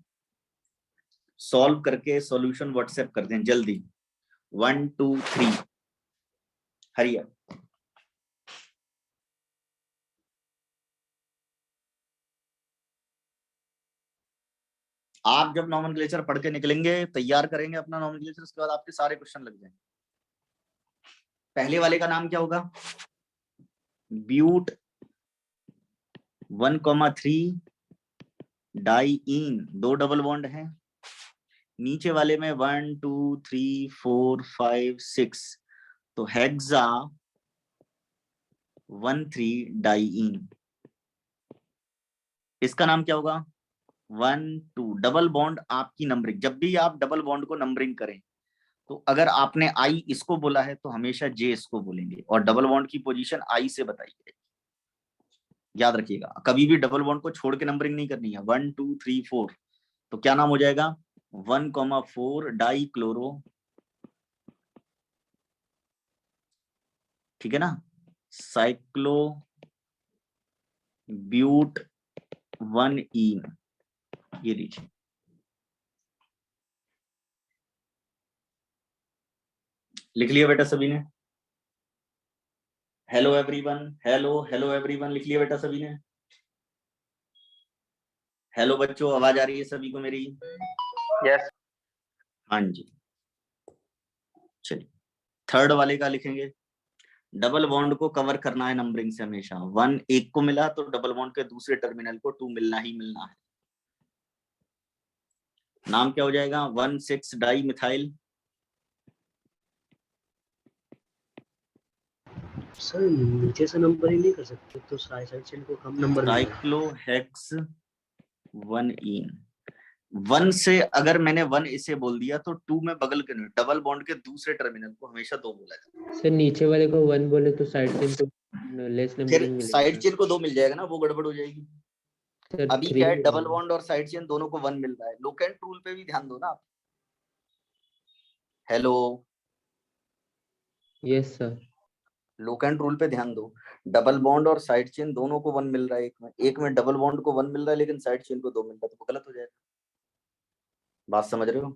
सॉल्व करके सॉल्यूशन व्हाट्सएप कर दें जल्दी। 1 2 3 हरिया। आप जब नॉमेनक्लेचर पढ़ के निकलेंगे, तैयार करेंगे अपना नॉमेनक्लेचर, उसके बाद आपके सारे क्वेश्चन लग जाएंगे। पहले वाले का नाम क्या होगा? ब्यूट 1,3 डाइईन, 2 डबल बॉन्ड है। नीचे वाले में 1 2 3 4 5 6, तो हेक्सा 1,3 डाइईन। इसका नाम क्या होगा? 1 2 डबल बॉन्ड। आपकी नंबरिंग, जब भी आप डबल बॉन्ड को नंबरिंग करें तो अगर आपने आई इसको बोला है तो हमेशा जे इसको बोलेंगे, और डबल बॉन्ड की पोजीशन आई से बताइए। याद रखिएगा, कभी भी डबल बॉन्ड को छोड़ के नंबरिंग नहीं करनी है। 1 2 3 4, तो क्या नाम हो जाएगा? 1,4 डाई क्लोरो, ठीक है ना, साइक्लो ब्यूट 1 ईन। ये लीजिए। लिख लिया बेटा सभी ने? हेलो एवरीवन, हेलो एवरीवन, लिख लिया बेटा सभी ने? हेलो बच्चों, आवाज आ रही है सभी को मेरी? यस। हाँ जी। चलिए, थर्ड वाले का लिखेंगे। डबल बॉन्ड को कवर करना है नंबरिंग से हमेशा। 1 एक को मिला तो डबल बॉन्ड के दूसरे टर्मिनल को 2 मिलना ही मिलना है। नाम क्या हो जाएगा? 1,6 डाई मिथाइल। सर नीचे से नंबर ही नहीं कर सकते, तो साइड चेन को कम नंबर मिलेगा। साइक्लोहेक्स 1 ईन। 1 से अगर मैंने 1 इसे बोल दिया तो 2 में बगल के डबल बॉन्ड के दूसरे टर्मिनल को हमेशा 2 बोला जाता है। सर नीचे वाले को 1 बोले तो साइड चेन को लेस फिर नंबरिंग मिलेगा। साइड चेन को 2 मिल जाएगा ना, वो गड़बड़ हो जाएगी। सर अभी 3 क्या है, डबल बॉन्ड और साइड चेन दोनों को 1 मिल रहा है। लोकेंट रूल पे भी ध्यान दो ना आप। Hello, yes sir. Locant rule पे ध्यान दो। डबल बॉन्ड और साइड चेन दोनों को 1 मिल रहा है। एक में डबल बॉन्ड को 1 मिल रहा है लेकिन साइड चेन को 2 मिल रहा है, तो गलत हो जाएगा। बात समझ रहे हो?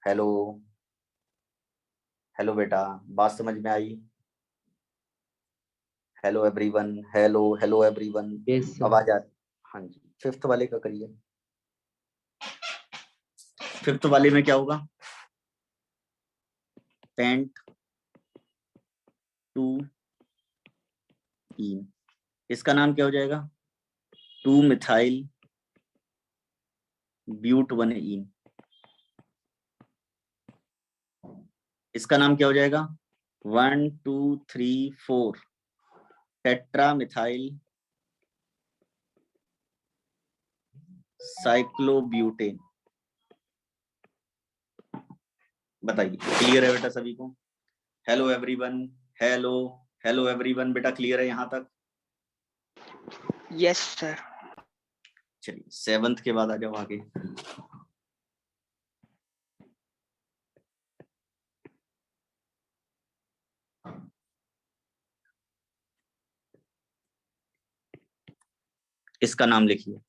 हेलो, हेलो बेटा, बात समझ में आई? Hello everyone, hello everyone, yes sir. आवाज आ रही? हाँ जी। फिफ्थ वाले का करिए। फिफ्थ वाले में क्या होगा? पेंट 2 ईन। इसका नाम क्या हो जाएगा? 2 मिथाइल ब्यूट 1 ईन। इसका नाम क्या हो जाएगा? 1 2 3 4 टेट्रा मिथाइल साइक्लोब्यूटेन। बताइए, क्लियर है बेटा सभी को? Hello everyone, hello hello everyone, बेटा क्लियर है यहाँ तक? Yes sir. चलिए 7th के बाद आ जाओ आगे। इसका नाम लिखिए।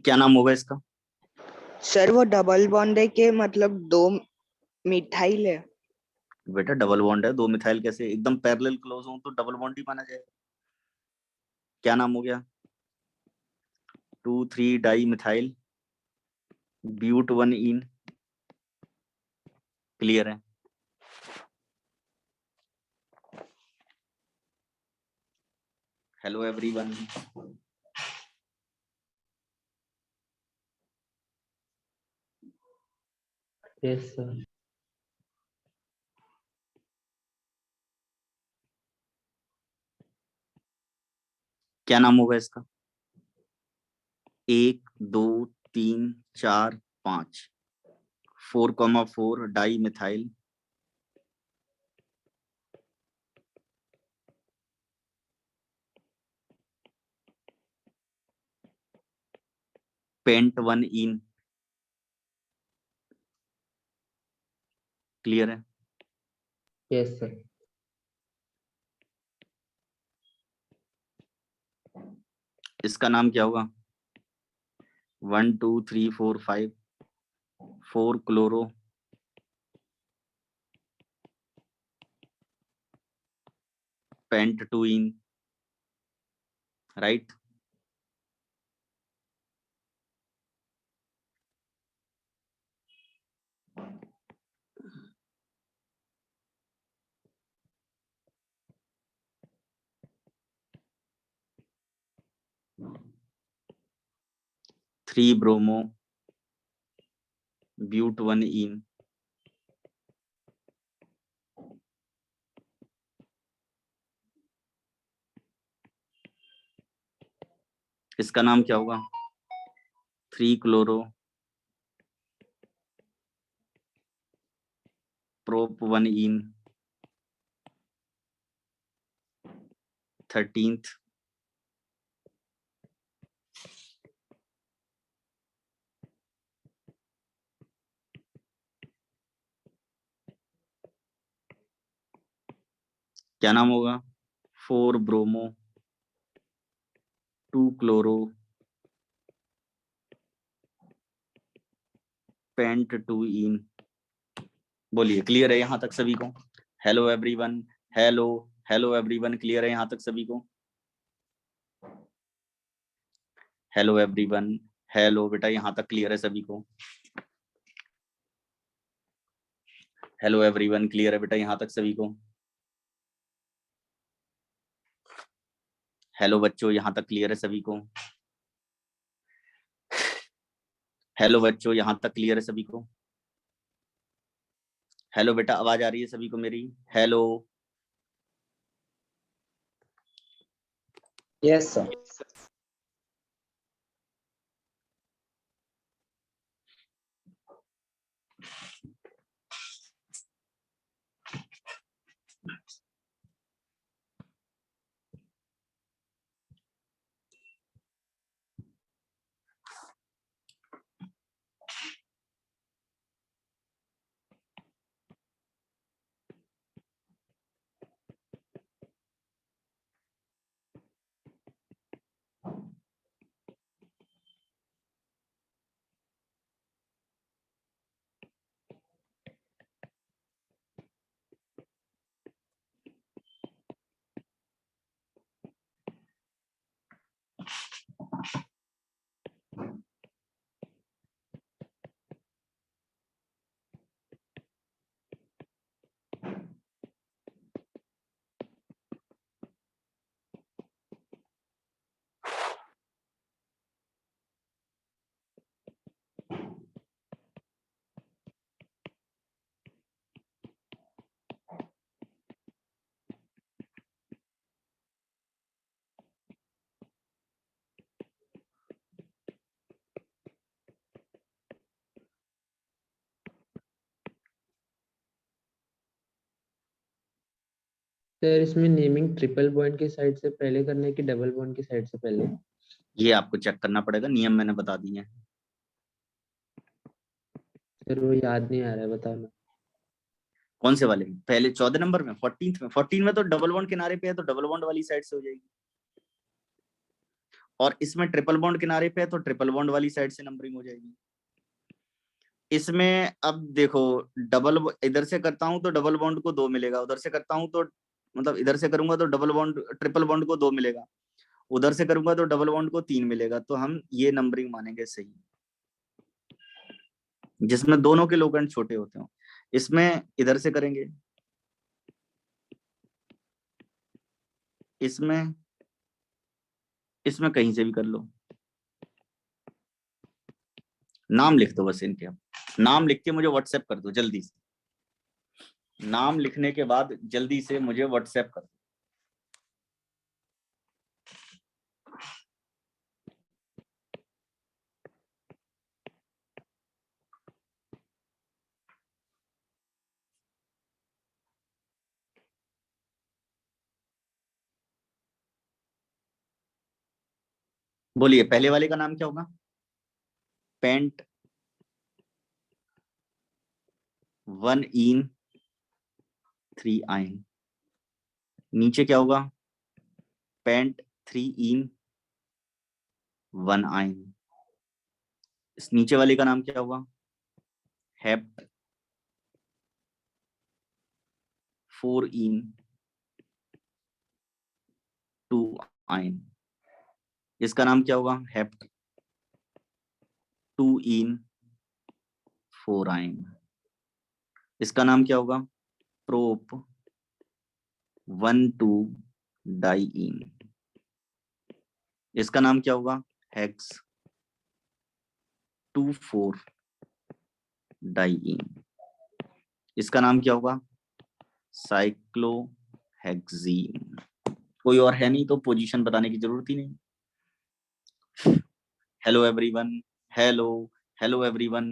क्या नाम होगा इसका? सर वो डबल बॉन्ड है के मतलब 2 मिथाइल है। बेटा डबल बॉन्ड है, 2 मिथाइल कैसे? एकदम पैरेलल क्लोज हो तो डबल बॉन्ड ही माना जाएगा। क्या नाम हो गया? 2,3 di methyl but 1 ene. Clear है? Hello everyone, Yes, sir. क्या नाम होगा इसका? 1 2 3 4 5 4,4 di methyl paint 1 ene. Clear है? Yes, sir. इसका नाम क्या होगा? 1 2 3 4 5 4 chloro pent 2 yne. Right? Three bromo but 1 yne. इसका नाम क्या होगा? 3 क्लोरो प्रोप 1 इन 13th। क्या नाम होगा? 4 ब्रोमो 2 क्लोरो पेंट 2 इन। बोलिए, क्लियर है यहाँ तक सभी को? Hello everyone, hello hello everyone, clear है यहाँ तक सभी को? हेलो एवरीवन, हेलो बेटा यहाँ तक क्लियर है सभी को? हेलो एवरीवन, क्लियर है बेटा यहाँ तक सभी को? हेलो बच्चों, यहाँ तक क्लियर है सभी को? हेलो बच्चों, यहाँ तक क्लियर है सभी को? हेलो बेटा, आवाज आ रही है सभी को मेरी? Hello Yes, sir. सर इसमें नेमिंग ट्रिपल बॉन्ड की साइड से पहले करना है कि डबल बॉन्ड की साइड से पहले? ये आपको चेक करना पड़ेगा, नियम मैंने बता दिए हैं। सर वो याद नहीं आ रहा है, बताओ ना। कौन से वाले में? पहले 14 नंबर में, 14th में। 14 में तो डबल बॉन्ड किनारे पे है तो डबल बॉन्ड वाली साइड से हो जाएगी, और इसमें ट्रिपल बॉन्ड किनारे पे है तो ट्रिपल बॉन्ड वाली साइड से नंबरिंग हो जाएगी। इसमें अब देखो, डबल इधर से करता हूं तो डबल बॉन्ड को 2 मिलेगा, उधर से करता हूं तो मतलब इधर से करूंगा तो डबल बॉन्ड ट्रिपल बॉन्ड को 2 मिलेगा, उधर से करूंगा तो डबल बॉन्ड को 3 मिलेगा, तो हम ये नंबरिंग मानेंगे सही, जिसमें दोनों के लोकेंट छोटे होते हो। इसमें इधर से करेंगे, इसमें इसमें कहीं से भी कर लो। नाम लिख दो बस इनके, अब नाम लिख के मुझे व्हाट्सएप कर दो जल्दी से। नाम लिखने के बाद जल्दी से मुझे व्हाट्सएप कर दो। बोलिए, पहले वाले का नाम क्या होगा? पेंट 1 इन 3 आइन। नीचे क्या होगा? पेंट 3 इन 1 आइन। इस नीचे वाले का नाम क्या होगा? हेप्ट 4 इन 2 आइन। इसका नाम क्या होगा? हेप्ट 2 इन 4 आइन। इसका नाम क्या होगा? Prop 1,2 diene. इसका नाम क्या होगा? Hex 2,4 diene. इसका नाम क्या होगा? साइक्लोहेक्सीन। कोई और है नहीं तो पोजीशन बताने की जरूरत ही नहीं। Hello everyone, hello hello everyone,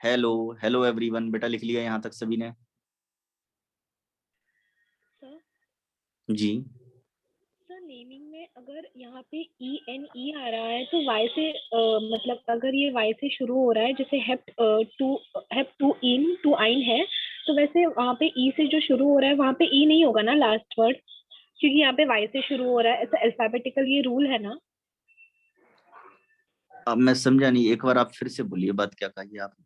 hello hello everyone. बेटा लिख लिया यहाँ तक सभी ने? सर जी। सर नेमिंग में अगर यहाँ पे ENE आ रहा है तो Y से मतलब अगर ये Y से शुरू हो रहा है, जैसे हेप टू इन टू आइन है, तो वैसे वहाँ पे E से जो शुरू हो रहा है वहाँ पे E नहीं होगा ना लास्ट वर्ड, क्योंकि यहाँ पे Y से शुरू हो रहा है, ऐसा अल्फाबेटिकल ये रूल है ना। अब मैं समझा नहीं, एक बार आप फिर से बोलिए, बात क्या कही आपने?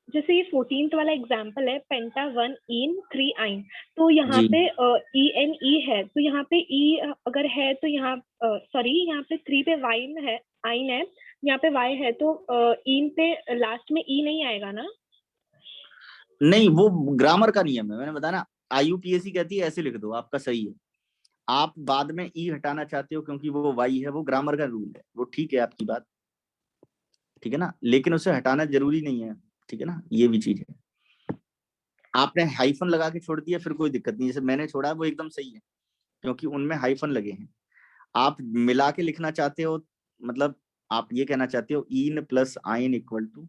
जैसे ये 14th वाला एग्जाम्पल है, पेंटा 1 इन 3 आइन, तो यहाँ जी। पे ENE है, तो यहाँ पे E अगर है तो यहाँ सॉरी यहाँ पे 3 पे वाइन है, आइन है, यहाँ पे Y है, तो इन पे लास्ट में E नहीं आएगा ना? नहीं, वो ग्रामर का नियम है, मैंने बताया ना। IUPAC कहती है ऐसे लिख दो, आपका सही है। आप बाद में ई हटाना चाहते हो क्योंकि वो वाई है, वो ग्रामर का रूल है, वो ठीक है आपकी बात, ठीक है ना, लेकिन उसे हटाना जरूरी नहीं है, ठीक है ना, ये भी चीज है। आपने हाइफन लगा के छोड़ दिया फिर कोई दिक्कत नहीं, जैसे मैंने छोड़ा वो एकदम सही है क्योंकि उनमें हाइफन लगे हैं। आप मिला के लिखना चाहते हो, मतलब आप ये कहना चाहते हो इन प्लस आइन इक्वल टू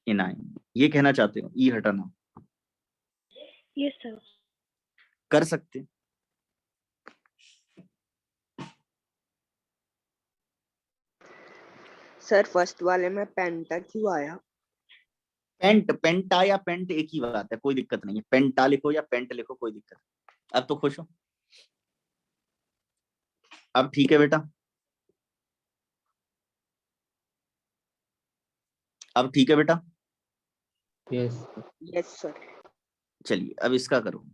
इन आइन, ये कहना चाहते हो, ई हटाना यस सर। कर सकते। सर फर्स्ट वाले में पेंटा क्यों आया? पेंट, पेंटा या पेंट एक ही बात है, कोई दिक्कत नहीं है, पेंटा लिखो या पेंट लिखो कोई दिक्कत नहीं। अब तो खुश हो? अब ठीक है बेटा? अब ठीक है बेटा? यस। Yes sir. चलिए अब इसका करो।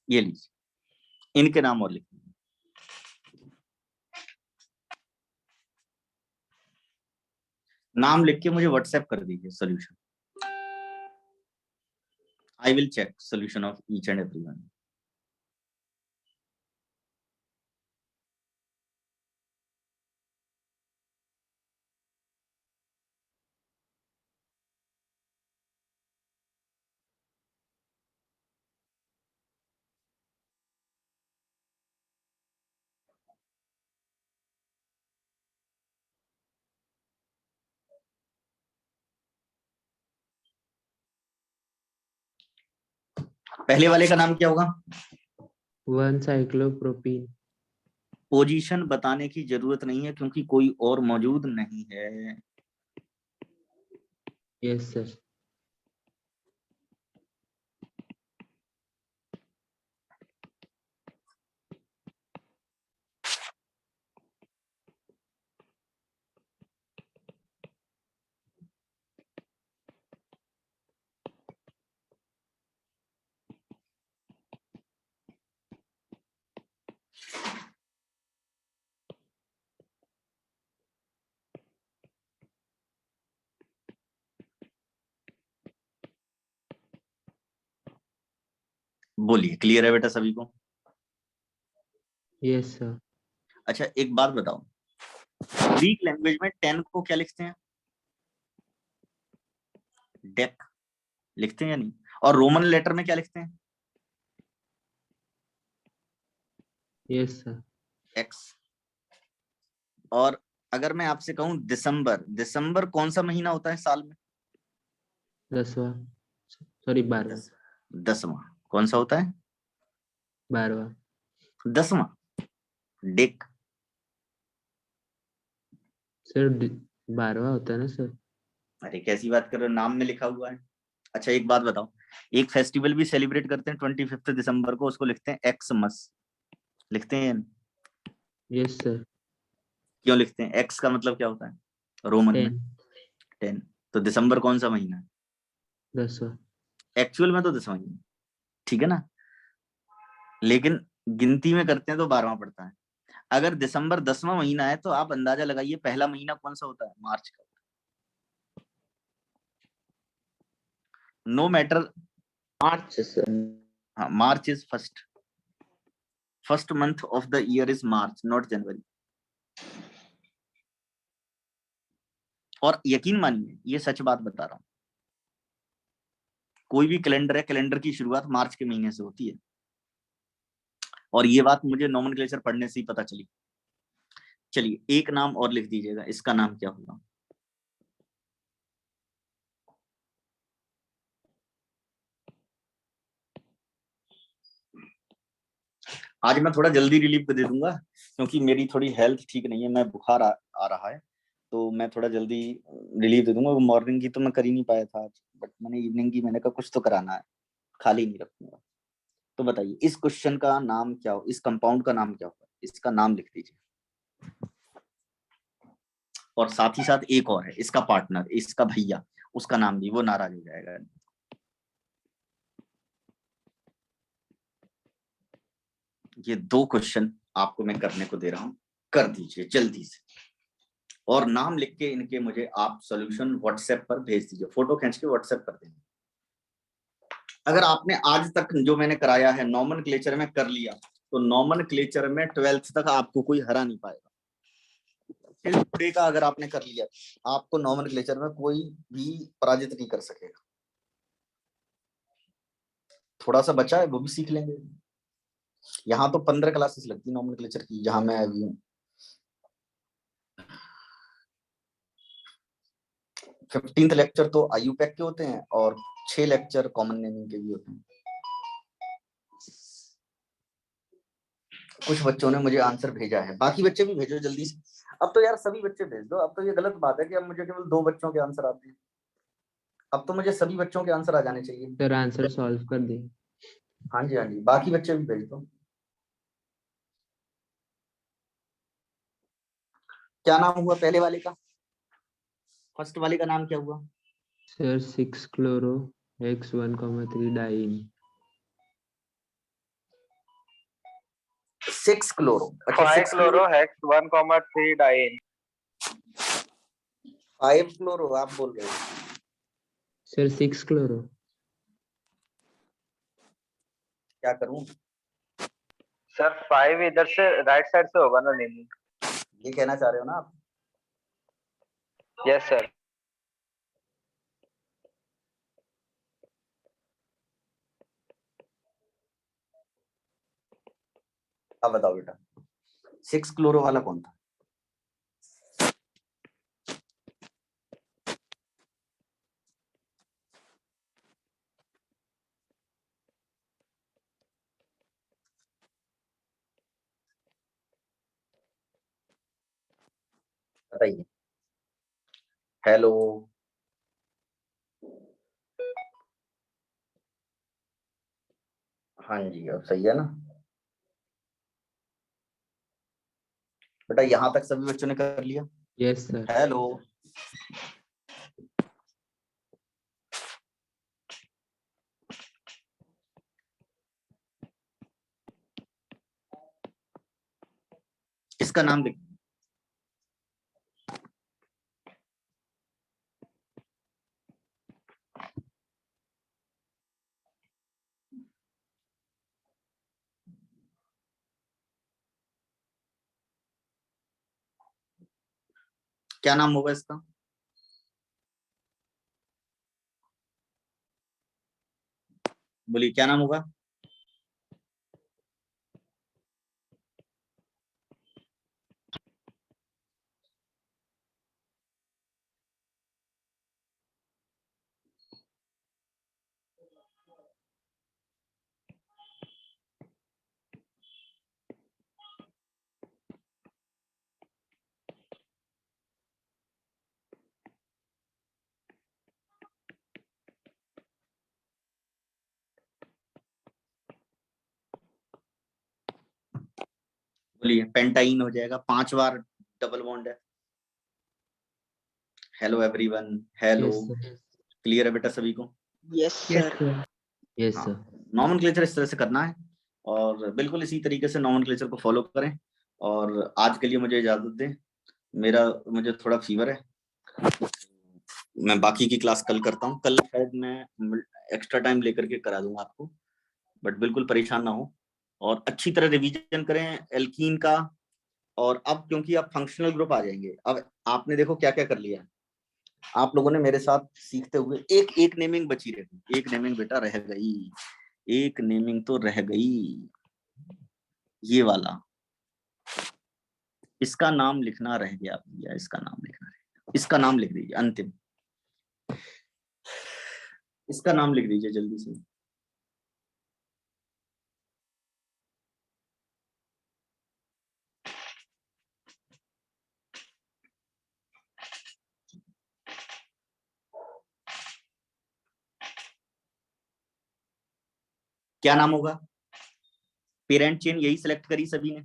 ये लीजिए, इनके नाम और लिख दीजिए। नाम लिख के मुझे व्हाट्सएप कर दीजिए solution. I will check solution of each and everyone. पहले वाले का नाम क्या होगा? 1 साइक्लोप्रोपीन। पोजीशन बताने की जरूरत नहीं है क्योंकि कोई और मौजूद नहीं है। Yes sir. बोलिए, क्लियर है बेटा सभी को? Yes sir. अच्छा एक बात बताओ, ग्रीक लैंग्वेज में 10 को क्या लिखते हैं? डेक लिखते हैं या नहीं? और रोमन लेटर में क्या लिखते हैं? Yes sir. एक्स। और अगर मैं आपसे कहूं दिसंबर, दिसंबर कौन सा महीना होता है साल में? 10वां, सॉरी 12वां। 10वां कौन सा होता है? 12वां। 10वां डेक। सर 12वां होता है ना सर? अरे कैसी बात कर रहे हो, नाम में लिखा हुआ है। अच्छा एक बात बताओ, एक फेस्टिवल भी सेलिब्रेट करते हैं 25 दिसंबर को, उसको लिखते हैं एक्समस, लिखते हैं? Yes sir. क्यों लिखते हैं? एक्स का मतलब क्या होता है रोमन में? 10। 10। तो दिसंबर कौन सा महीना है? 10वां। एक्चुअल में तो 10वां ही है, ठीक है ना, लेकिन गिनती में करते हैं तो 12वां पड़ता है। अगर दिसंबर 10वां महीना है तो आप अंदाजा लगाइए पहला महीना कौन सा होता है? मार्च का। No matter. March sir. हाँ, March is first month of the year is March, not January. और यकीन मानिए ये सच बात बता रहा हूं, कोई भी कैलेंडर है, कैलेंडर की शुरुआत मार्च के महीने से होती है। और ये बात मुझे नोमेनक्लेचर पढ़ने से ही पता चली। चलिए एक नाम और लिख दीजिएगा, इसका नाम क्या होगा? आज मैं थोड़ा जल्दी रिलीव दे दूंगा क्योंकि मेरी थोड़ी हेल्थ ठीक नहीं है, मैं बुखार आ रहा है, तो मैं थोड़ा जल्दी रिलीव दे दूंगा। मॉर्निंग की तो मैं कर ही नहीं पाया था आज, बट मैंने इवनिंग की, मैंने कहा कुछ तो कराना है, खाली नहीं रखूंगा। तो बताइए इस क्वेश्चन का नाम क्या हो, इस कंपाउंड का नाम क्या होगा? इसका नाम लिख दीजिए। और साथ ही साथ एक और है इसका पार्टनर, इसका भैया, उसका नाम भी, वो नाराज हो जाएगा। ये 2 क्वेश्चन आपको मैं करने को दे रहा हूं, कर दीजिए जल्दी से। और नाम लिख के इनके मुझे आप सॉल्यूशन व्हाट्सएप पर भेज दीजिए, फोटो खींच के व्हाट्सएप कर देंगे। अगर आपने आज तक जो मैंने कराया है नोमेनक्लेचर में कर लिया, तो नोमेनक्लेचर में 12th तक आपको कोई हरा नहीं पाएगा। टुडे का अगर आपने कर लिया, आपको नोमेनक्लेचर में कोई भी पराजित नहीं कर सकेगा। थोड़ा सा बचा है वो भी सीख लेंगे। यहाँ तो 15 क्लासेस लगती है नोमेनक्लेचर की, जहां मैं अभी हूँ। 15th लेक्चर तो आईयूपैक के होते हैं और 6 लेक्चर कॉमन नेमिंग के भी होते हैं। कुछ बच्चों ने मुझे आंसर भेजा है, बाकी बच्चे भी भेजो जल्दी से। अब तो यार सभी बच्चे भेज दो, अब तो ये गलत बात है कि अब मुझे केवल 2 बच्चों के आंसर आते हैं। अब तो मुझे सभी बच्चों के आंसर आ जाने चाहिए। सर आंसर सॉल्व कर दिए। हाँ जी हाँ जी, बाकी बच्चे भी भेज दो। क्या नाम हुआ पहले वाले का? फर्स्ट वाले का नाम क्या हुआ? Sir 6 chloro X 1,3 diene. 6 chloro. 5 chloro hex 1,3 diene. 5 chloro आप बोल रहे हो? Sir 6 chloro. क्या करूं? सर 5 इधर से राइट साइड से होगा ना नेमिंग? ये कहना चाह रहे हो ना आप? Yes sir. अब बताओ बेटा 6 क्लोरो वाला कौन था? बताइए। हेलो, हाँ जी अब सही है ना बेटा? यहाँ तक सभी बच्चों ने कर लिया? Yes sir. हेलो, इसका नाम लिख। क्या नाम होगा इसका? बोलिए क्या नाम होगा? बोलिए पेंटाइन हो जाएगा, 5 बार डबल बॉन्ड है। Hello everyone, hello, yes sir. Clear है बेटा सभी को? Yes sir. यस हाँ, सर। नॉमेनक्लेचर इस तरह से करना है और बिल्कुल इसी तरीके से नॉमेनक्लेचर को फॉलो करें। और आज के लिए मुझे इजाजत दें, मुझे थोड़ा फीवर है, मैं बाकी की क्लास कल करता हूँ। कल शायद मैं एक्स्ट्रा टाइम लेकर के करा दूंगा आपको, बट बिल्कुल परेशान ना हो और अच्छी तरह रिवीजन करें एल्कीन का। और अब क्योंकि आप फंक्शनल ग्रुप आ जाएंगे, अब आपने देखो क्या क्या कर लिया है आप लोगों ने मेरे साथ सीखते हुए। एक नेमिंग बची रह गई, एक नेमिंग बेटा रह गई, एक नेमिंग तो रह गई, ये वाला, इसका नाम लिखना रह गया भैया, इसका नाम लिखना रह गया। इसका नाम लिख दीजिए अंतिम, इसका नाम लिख दीजिए जल्दी से। क्या नाम होगा? पेरेंट चेन यही सिलेक्ट करी सभी ने?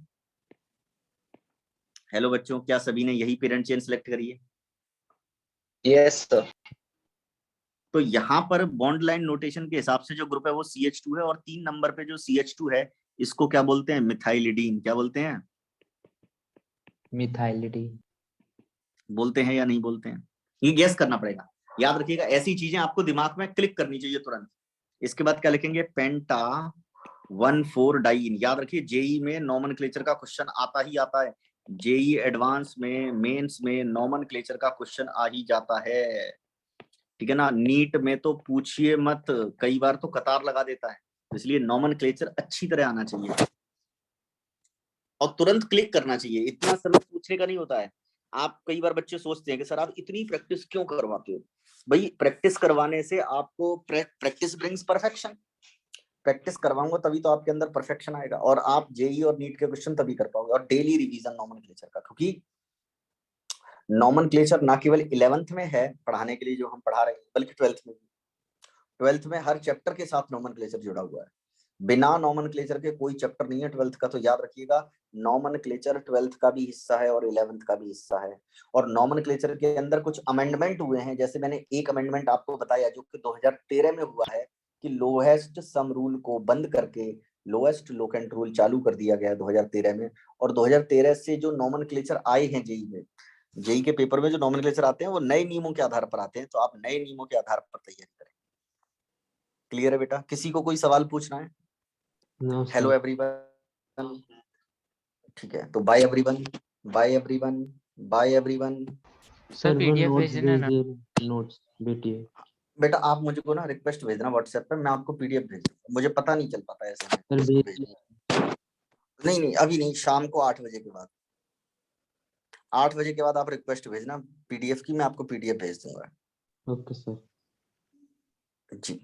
हेलो बच्चों, क्या सभी ने यही पेरेंट चेन सिलेक्ट करी है? Yes sir. तो यहाँ पर बॉन्ड लाइन नोटेशन के हिसाब से जो ग्रुप है वो CH2 है, और 3 नंबर पे जो CH2 है इसको क्या बोलते हैं? मिथाइलिडीन। क्या बोलते हैं? मिथाइलिडीन। बोलते हैं या नहीं बोलते हैं? ये गैस करना पड़ेगा। याद रखिएगा ऐसी चीजें आपको दिमाग में क्लिक करनी चाहिए तुरंत। इसके बाद क्या लिखेंगे? पेंटा 1,4 डाइन। याद रखिए जेई में नॉमेनक्लेचर का क्वेश्चन आता ही आता है, जेई एडवांस में, मेंस में नॉमेनक्लेचर का क्वेश्चन आ ही जाता है, ठीक है ना। नीट में तो पूछिए मत, कई बार तो कतार लगा देता है, इसलिए नॉमेनक्लेचर अच्छी तरह आना चाहिए और तुरंत क्लिक करना चाहिए। इतना समय पूछने का नहीं होता है। आप कई बार बच्चे सोचते हैं कि सर आप इतनी प्रैक्टिस क्यों करवाते हो? भाई प्रैक्टिस करवाने से आपको प्रैक्टिस ब्रिंग्स परफेक्शन। प्रैक्टिस करवाऊंगा तभी तो आपके अंदर परफेक्शन आएगा और आप जेई और नीट के क्वेश्चन तभी कर पाओगे। और डेली रिवीजन नॉमेनक्लेचर का, क्योंकि नॉमेनक्लेचर ना केवल 11th में है पढ़ाने के लिए जो हम पढ़ा रहे हैं, बल्कि 12th में भी। 12th में हर चैप्टर के साथ नॉमेनक्लेचर जुड़ा हुआ है, बिना नॉमेनक्लेचर के कोई चैप्टर नहीं है 12th का। तो याद रखिएगा नॉमेनक्लेचर 12th का भी हिस्सा है और 11th का भी हिस्सा है। और नॉमेनक्लेचर के अंदर कुछ अमेंडमेंट हुए हैं, जैसे मैंने एक अमेंडमेंट आपको बताया जो कि 2013 में हुआ है कि लोहेस्ट सम रूल को बंद करके लोएस्ट लोकेंट रूल चालू कर दिया गया 2013 में, और 2013 से जो नॉमेनक्लेचर आए हैं जेई में, जेई के पेपर में जो नॉमेनक्लेचर आते हैं वो नए नियमों के आधार पर आते हैं, तो आप नए नियमों के आधार पर तैयारी करें। क्लियर है बेटा? किसी को कोई सवाल पूछना है? No hello everyone. ठीक है, तो bye everyone, bye everyone, bye everyone. Sir वो PDF नोट्स भेजना भेज ना। दिए, नोट्स बीटीए। बेटा आप मुझे को ना रिक्वेस्ट भेजना व्हाट्सएप पे, मैं आपको पीडीएफ भेज दूंगा, मुझे पता नहीं चल पाता ऐसे में। सर किसको भेज भेजूं? नहीं अभी नहीं, शाम को 8 बजे के बाद, 8 बजे के बाद आप रिक्वेस्ट भेजना पीडीएफ की, मैं आपको पीडीएफ भेज दूंगा। Okay sir. जी।